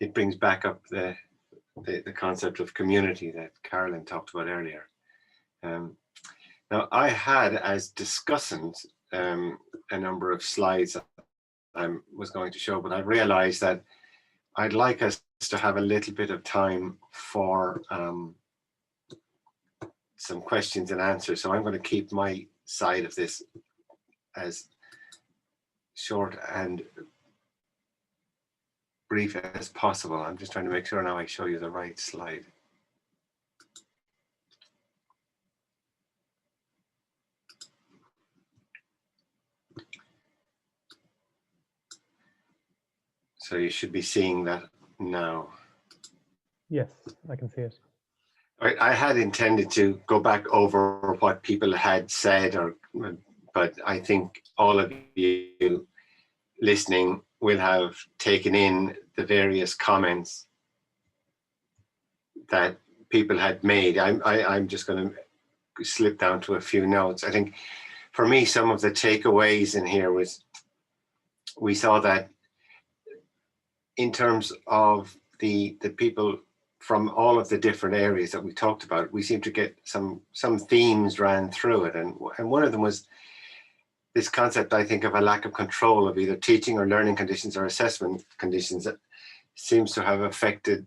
It brings back up the concept of community that Carolyn talked about earlier. Now, I had, as discussant, a number of slides that I was going to show, but I realized that I'd like us to have a little bit of time for some questions and answers. So I'm going to keep my side of this as short and brief as possible. I'm just trying to make sure now I show you the right slide. So you should be seeing that now. Yes, I can see it. I had intended to go back over what people had said, but I think all of you listening will have taken in the various comments that people had made. I'm just going to slip down to a few notes. I think for me, some of the takeaways in here was we saw that in terms of the people from all of the different areas that we talked about, we seem to get some themes ran through it. And one of them was this concept, I think, of a lack of control of either teaching or learning conditions or assessment conditions that seems to have affected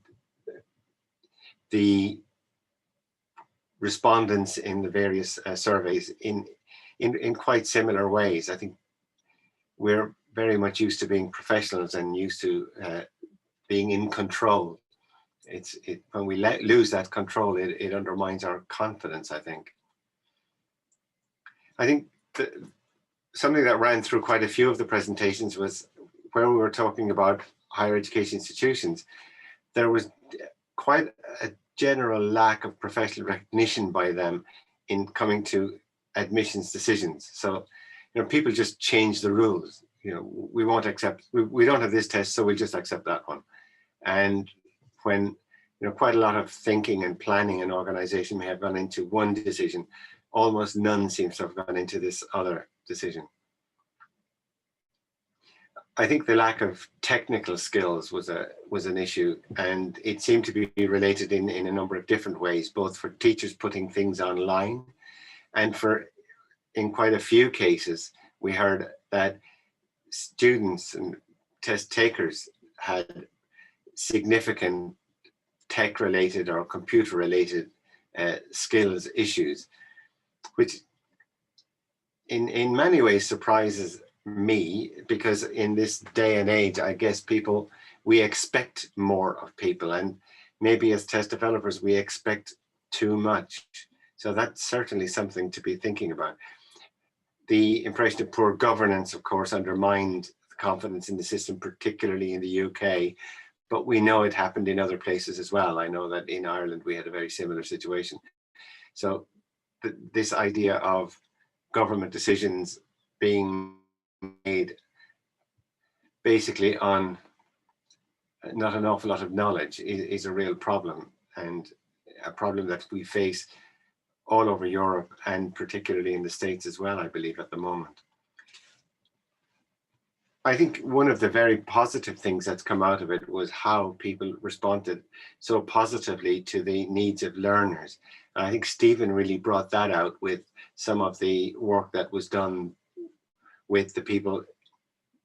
the respondents in the various surveys in quite similar ways. I think we're very much used to being professionals and used to being in control. When we lose that control, it undermines our confidence, I think. I think something that ran through quite a few of the presentations was where we were talking about higher education institutions, there was quite a general lack of professional recognition by them in coming to admissions decisions. So, people just change the rules. We won't accept, we don't have this test, so we'll just accept that one. And when, quite a lot of thinking and planning and organization may have gone into one decision, almost none seems to have gone into this other decision. I think the lack of technical skills was an issue, and it seemed to be related in a number of different ways, both for teachers putting things online, and in quite a few cases, we heard that students and test takers had significant tech-related or computer-related skills issues, which in many ways surprises me, because in this day and age, I guess we expect more of people, and maybe as test developers, we expect too much. So that's certainly something to be thinking about. The impression of poor governance, of course, undermined the confidence in the system, particularly in the UK, but we know it happened in other places as well. I know that in Ireland, we had a very similar situation. So this idea of government decisions being made basically on not an awful lot of knowledge is a real problem, and a problem that we face all over Europe, and particularly in the States as well, I believe, at the moment. I think one of the very positive things that's come out of it was how people responded so positively to the needs of learners. And I think Stephen really brought that out with some of the work that was done with the people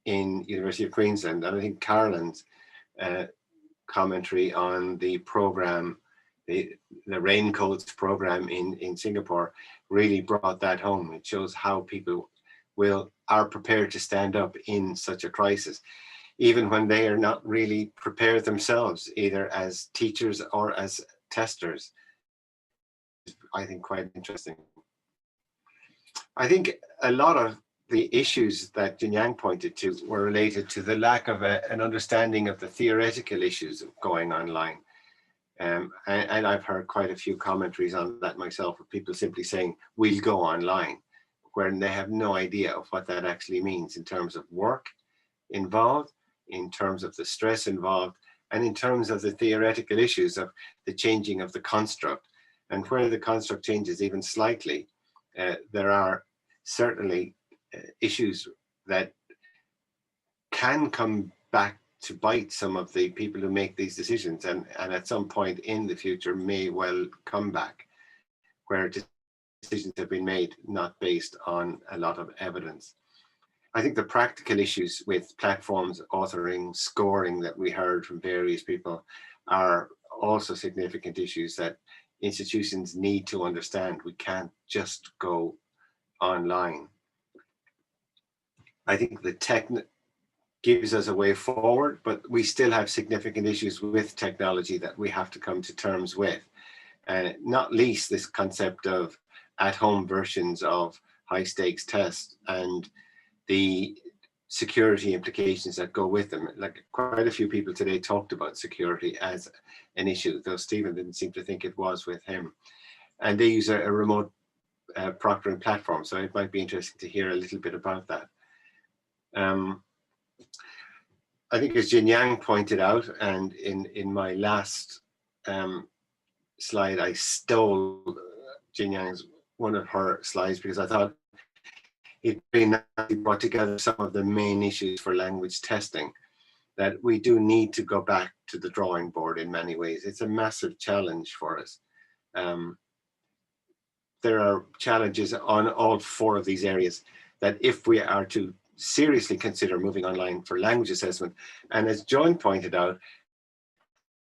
in University of Queensland. And I think Carolyn's commentary on the program, the Raincoats program in Singapore, really brought that home. It shows how people are prepared to stand up in such a crisis, even when they are not really prepared themselves, either as teachers or as testers. I think quite interesting. I think a lot of the issues that Jin Yang pointed to were related to the lack of an understanding of the theoretical issues going online. And I've heard quite a few commentaries on that myself, of people simply saying, we'll go online, when they have no idea of what that actually means in terms of work involved, in terms of the stress involved, and in terms of the theoretical issues of the changing of the construct. And where the construct changes even slightly, there are certainly issues that can come back to bite some of the people who make these decisions, and at some point in the future may well come back, where decisions have been made not based on a lot of evidence. I think the practical issues with platforms, authoring, scoring that we heard from various people are also significant issues that institutions need to understand. We can't just go online. I think the tech gives us a way forward, but we still have significant issues with technology that we have to come to terms with. And not least this concept of at-home versions of high-stakes tests and the security implications that go with them. Like, quite a few people today talked about security as an issue, though Stephen didn't seem to think it was with him. And they use a remote proctoring platform, so it might be interesting to hear a little bit about that. I think, as Jin Yang pointed out, and in my last slide, I stole Jin Yang's, one of her slides, because I thought it brought together some of the main issues for language testing, that we do need to go back to the drawing board in many ways. It's a massive challenge for us. There are challenges on all four of these areas that, if we are to seriously consider moving online for language assessment, and as John pointed out,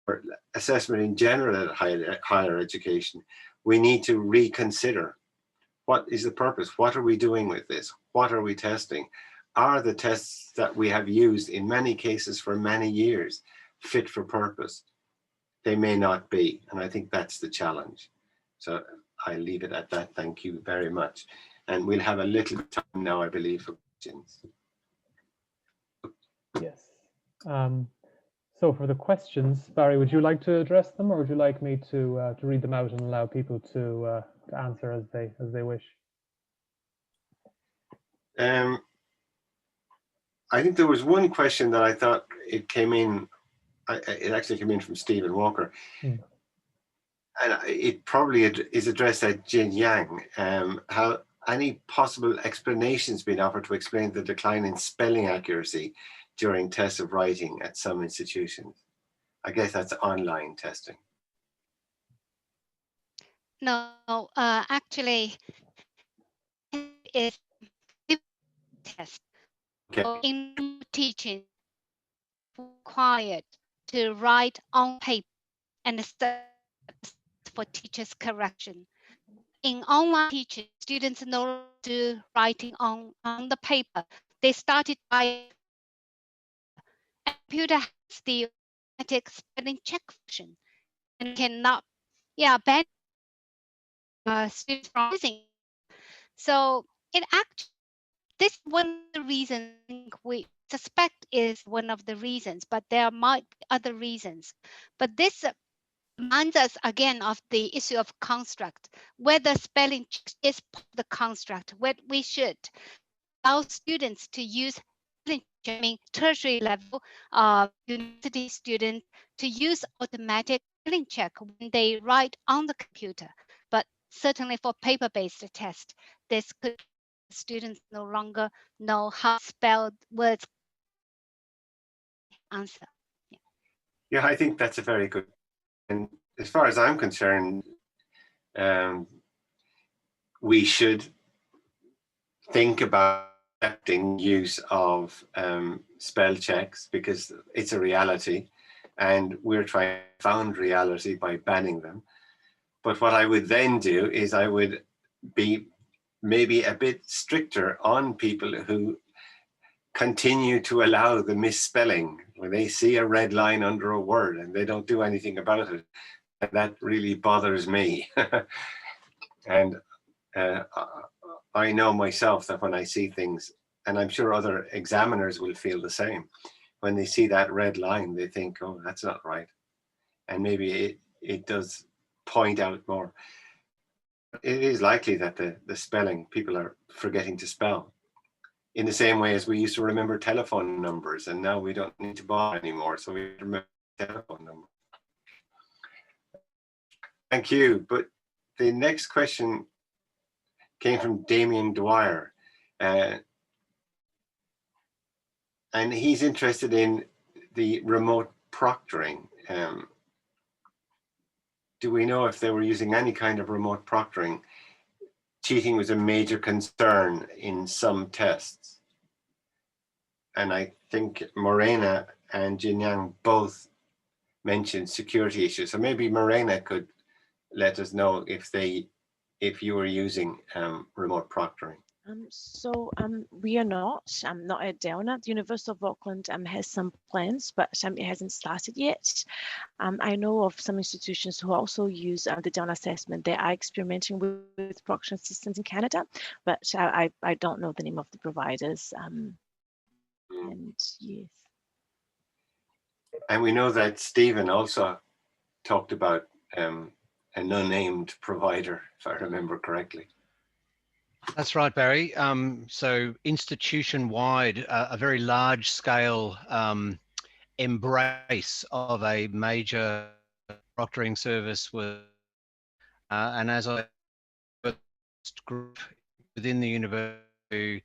for assessment in general at higher education, we need to reconsider, what is the purpose? What are we doing with this? What are we testing? Are the tests that we have used in many cases for many years fit for purpose? They may not be, and I think that's the challenge. So I'll leave it at that. Thank you very much. And we'll have a little time now, I believe, for questions. Yes. So for the questions, Barry, would you like to address them, or would you like me to read them out and allow people to answer as they wish? I think there was one question that I thought it came in. It actually came in from Stephen Walker, and it probably is addressed at Jin Yang. How any possible explanations been offered to explain the decline in spelling accuracy during tests of writing at some institutions? I guess that's online testing. No, actually, it's test. Okay. In teaching, required to write on paper and for teachers' correction. In online teaching, students no longer do writing on the paper. They started by computer has the automatic spelling check function and cannot, ban students from using. So it actually, this is one of the reasons we suspect is one of the reasons, but there might be other reasons. But this reminds us again of the issue of construct, whether spelling is part of the construct, where we should allow students to use tertiary level university students to use automatic spelling check when they write on the computer. But certainly for paper-based test, this could students no longer know how to spell words. Answer. Yeah, I think that's a very good. And as far as I'm concerned, we should think about accepting use of spell checks, because it's a reality, and we're trying to found reality by banning them. But what I would then do is I would be maybe a bit stricter on people who continue to allow the misspelling when they see a red line under a word and they don't do anything about it. And that really bothers me. And I know myself that when I see things and I'm sure other examiners will feel the same. When they see that red line, they think, oh, that's not right. And maybe it does point out more. It is likely that the spelling, people are forgetting to spell. In the same way as we used to remember telephone numbers, and now we don't need to buy anymore, so we remember telephone number. Thank you. But the next question came from Damien Dwyer, and he's interested in the remote proctoring. Do we know if they were using any kind of remote proctoring? Cheating was a major concern in some tests. And I think Morena and Jinyang both mentioned security issues. So maybe Morena could let us know if you were using remote proctoring. We are not at Delna. The University of Auckland has some plans, but it hasn't started yet. I know of some institutions who also use the Delna assessment. They are experimenting with proctoring systems in Canada, but I don't know the name of the providers. And yes. And we know that Stephen also talked about a no-named provider, if I remember correctly. That's right, Barry. So institution-wide, a very large-scale embrace of a major proctoring service was, and as I group within the university,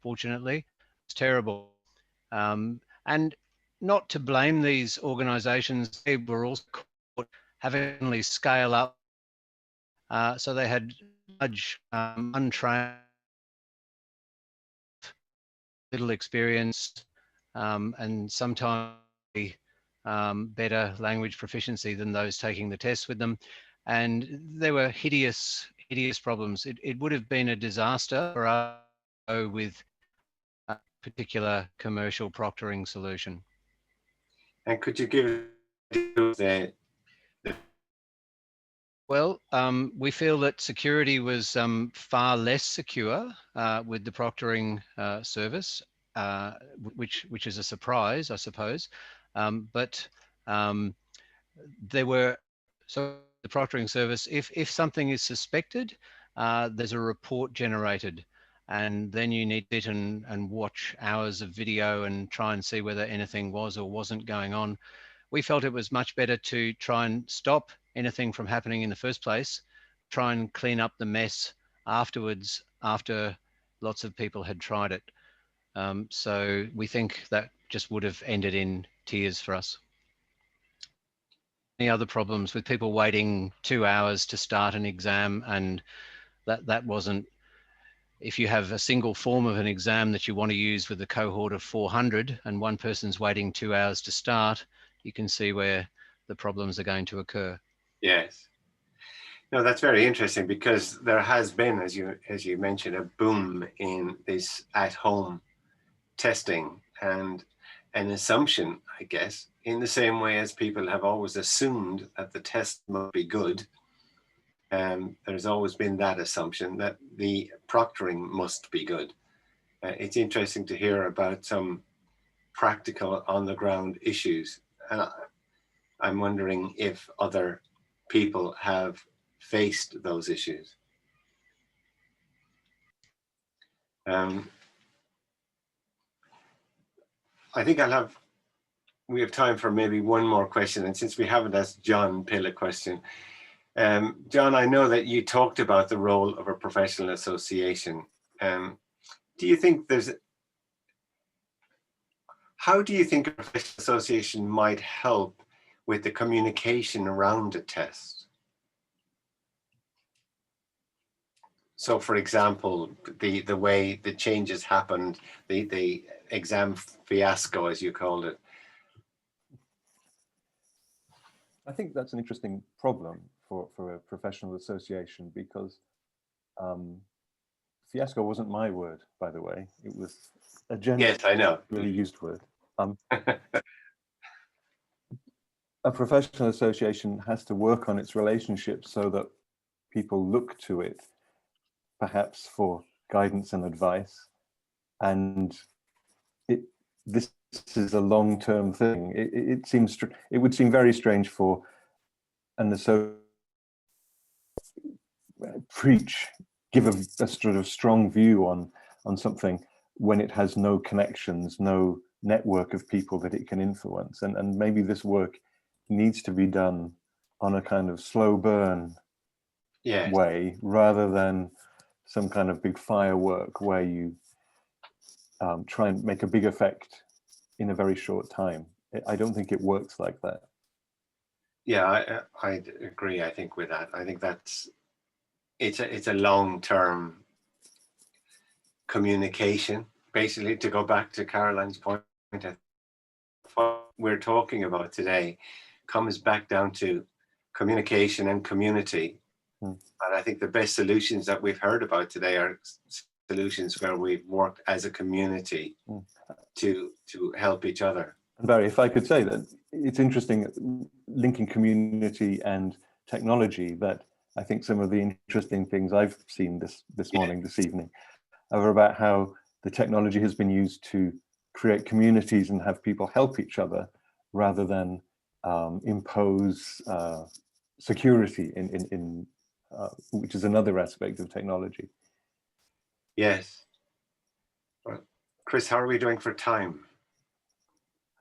fortunately, it's terrible. And not to blame these organisations, they were also having to scale up. So they had large, untrained, little experience, and sometimes better language proficiency than those taking the tests with them. And there were hideous problems. It would have been a disaster for us to go with a particular commercial proctoring solution. And could you give the Well, we feel that security was far less secure with the proctoring service, which is a surprise, I suppose. But there were, so the proctoring service, if something is suspected, there's a report generated, and then you need to sit and watch hours of video and try and see whether anything was or wasn't going on. We felt it was much better to try and stop anything from happening in the first place, try and clean up the mess afterwards, after lots of people had tried it. So we think that just would have ended in tears for us. Any other problems with people waiting 2 hours to start an exam, and that wasn't, if you have a single form of an exam that you want to use with a cohort of 400 and one person's waiting 2 hours to start, you can see where the problems are going to occur. Yes. No, that's very interesting, because there has been, as you mentioned, a boom in this at-home testing, and an assumption, I guess, in the same way as people have always assumed that the test must be good. There's always been that assumption that the proctoring must be good. It's interesting to hear about some practical on-the-ground issues. And I'm wondering if other people have faced those issues. I think we have time for maybe one more question. And since we haven't asked John Pill a question, John, I know that you talked about the role of a professional association. Do you think how do you think a professional association might help with the communication around a test? So, for example, the way the changes happened, the exam fiasco, as you called it. I think that's an interesting problem for a professional association, because fiasco wasn't my word, by the way. It was a really used word. A professional association has to work on its relationships so that people look to it, perhaps for guidance and advice. And this is a long-term thing. It would seem very strange for an associate give a sort of strong view on something when it has no connections, no network of people that it can influence. And maybe this work needs to be done on a kind of slow burn way, rather than some kind of big firework where you try and make a big effect in a very short time. I don't think it works like that. Yeah, I agree, I think, with that. I think it's a long-term communication, basically, to go back to Caroline's point. What we're talking about today comes back down to communication and community. And I think the best solutions that we've heard about today are solutions where we've worked as a community to help each other. And Barry, if I could say that it's interesting linking community and technology, that I think some of the interesting things I've seen this morning, this evening, are about how the technology has been used to create communities and have people help each other rather than impose security in which is another aspect of technology. Yes. Well, Chris, how are we doing for time?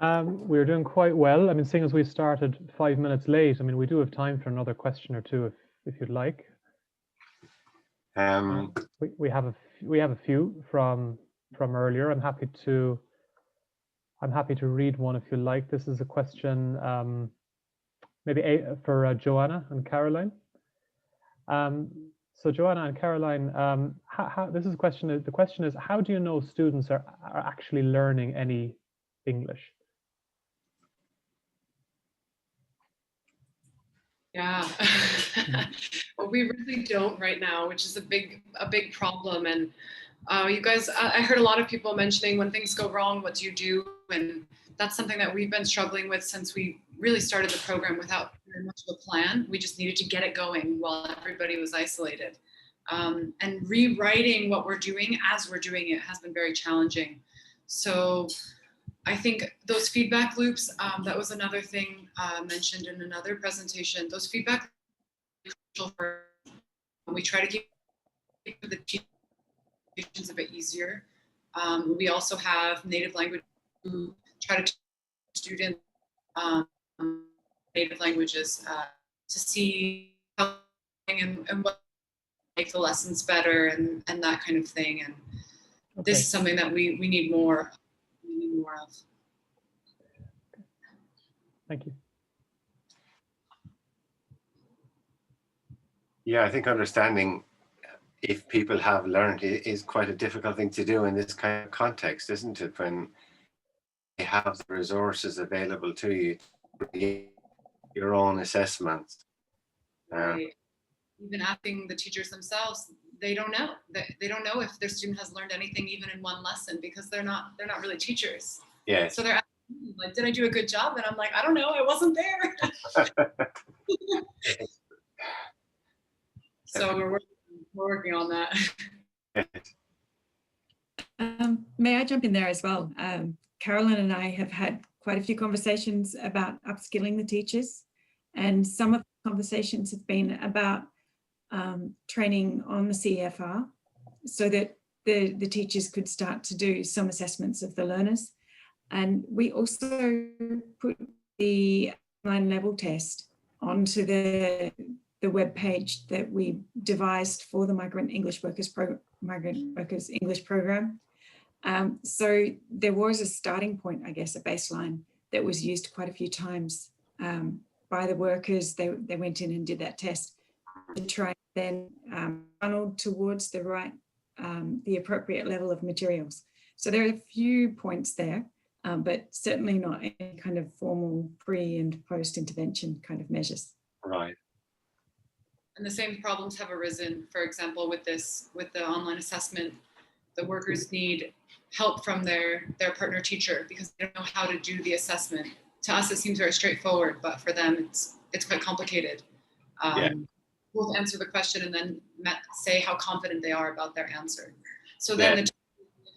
We're doing quite well. I mean, seeing as we started 5 minutes late, I mean, we do have time for another question or two if you'd like. We have a few from earlier. I'm happy to read one if you like. This is a question maybe for Joanna and Caroline. So Joanna and Caroline, this is a question. The question is, how do you know students are actually learning any English? Yeah, well, we really don't right now, which is a big problem. And you guys, I heard a lot of people mentioning when things go wrong, what do you do? And that's something that we've been struggling with since we really started the program without very much of a plan. We just needed to get it going while everybody was isolated. And rewriting what we're doing as we're doing it has been very challenging. So I think those feedback loops, that was another thing mentioned in another presentation. Those feedback loops are crucial for, we try to keep the teachers a bit easier. We also have native language who try to teach students native languages to see how and what make the lessons better and that kind of thing. And this is something that we need more. More of. Thank you. Yeah, I think understanding if people have learned is quite a difficult thing to do in this kind of context, isn't it? When you have the resources available to you to create your own assessments. Right. Even asking the teachers themselves, they don't know. They don't know if their student has learned anything even in one lesson because they're not really teachers. Yeah. So they're asking me, like, did I do a good job? And I'm like, I don't know, I wasn't there. So we're working on that. May I jump in there as well? Carolyn and I have had quite a few conversations about upskilling the teachers, and some of the conversations have been about training on the CEFR so that the teachers could start to do some assessments of the learners. And we also put the online level test onto the web page that we devised for the Migrant Workers English program. So there was a starting point, I guess, a baseline that was used quite a few times by the workers. They went in and did that test to try then funneled towards the appropriate level of materials. So there are a few points there, but certainly not any kind of formal pre and post intervention kind of measures. Right. And the same problems have arisen, for example, with the online assessment. The workers need help from their partner teacher because they don't know how to do the assessment. To us, it seems very straightforward, but for them, it's quite complicated. Yeah. both answer the question and then say how confident they are about their answer. So then the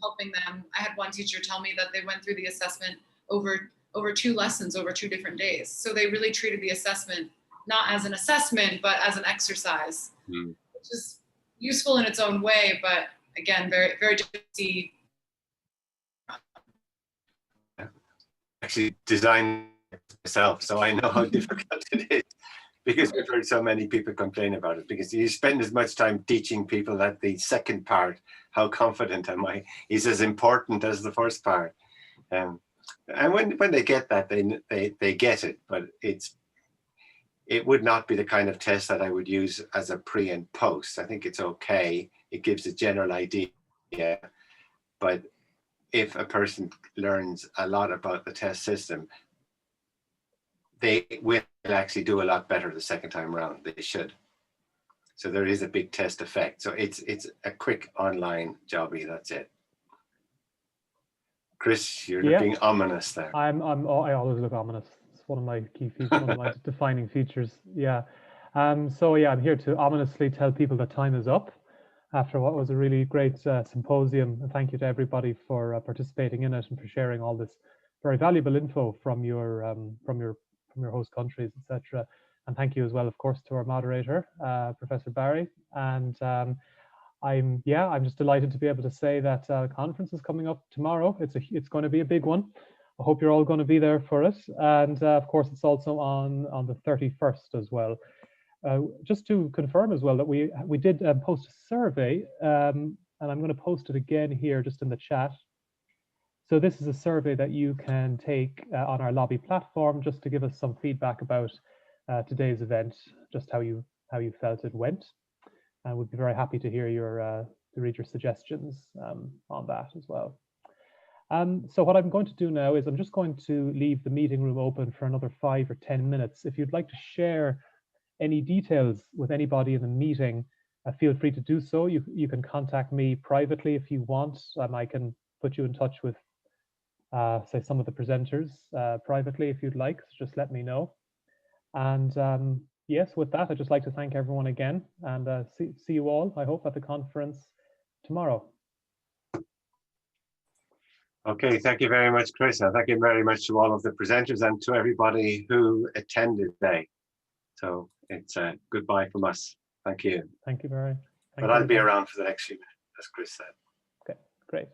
helping them, I had one teacher tell me that they went through the assessment over 2 lessons over 2 different days. So they really treated the assessment not as an assessment, but as an exercise, which is useful in its own way, but again, very, very difficult to see. Actually designed myself, so I know how difficult it is, because we've heard so many people complain about it, because you spend as much time teaching people that the second part, how confident am I, is as important as the first part. And when they get that, they get it, but it would not be the kind of test that I would use as a pre and post. I think it's okay. It gives a general idea, but if a person learns a lot about the test system, they will actually do a lot better the second time around. They should. So there is a big test effect. So it's a quick online jobby. That's it. Chris, you're looking ominous there. I always look ominous. It's one of my key features, one of my defining features. Yeah. So yeah, I'm here to ominously tell people that time is up after what was a really great symposium. And thank you to everybody for participating in it and for sharing all this very valuable info from your host countries, etc. And thank you as well, of course, to our moderator, Professor Barry. And I'm just delighted to be able to say that the conference is coming up tomorrow. It's going to be a big one. I hope you're all going to be there for it. And of course, it's also on the 31st as well. Just to confirm as well that we did post a survey, and I'm going to post it again here just in the chat. So this is a survey that you can take on our lobby platform just to give us some feedback about today's event, just how you felt it went. And we'd be very happy to hear to read your suggestions on that as well. So what I'm going to do now is I'm just going to leave the meeting room open for another 5 or 10 minutes. If you'd like to share any details with anybody in the meeting, feel free to do so. You can contact me privately if you want. I can put you in touch with, say, some of the presenters privately if you'd like. So just let me know. And yes, with that, I'd just like to thank everyone again, and see you all, I hope, at the conference tomorrow. Okay, thank you very much, Chris. And thank you very much to all of the presenters and to everybody who attended today. So it's a goodbye from us. Thank you. Thank you very much. But I'll be around for the next few minutes, as Chris said. Okay, great.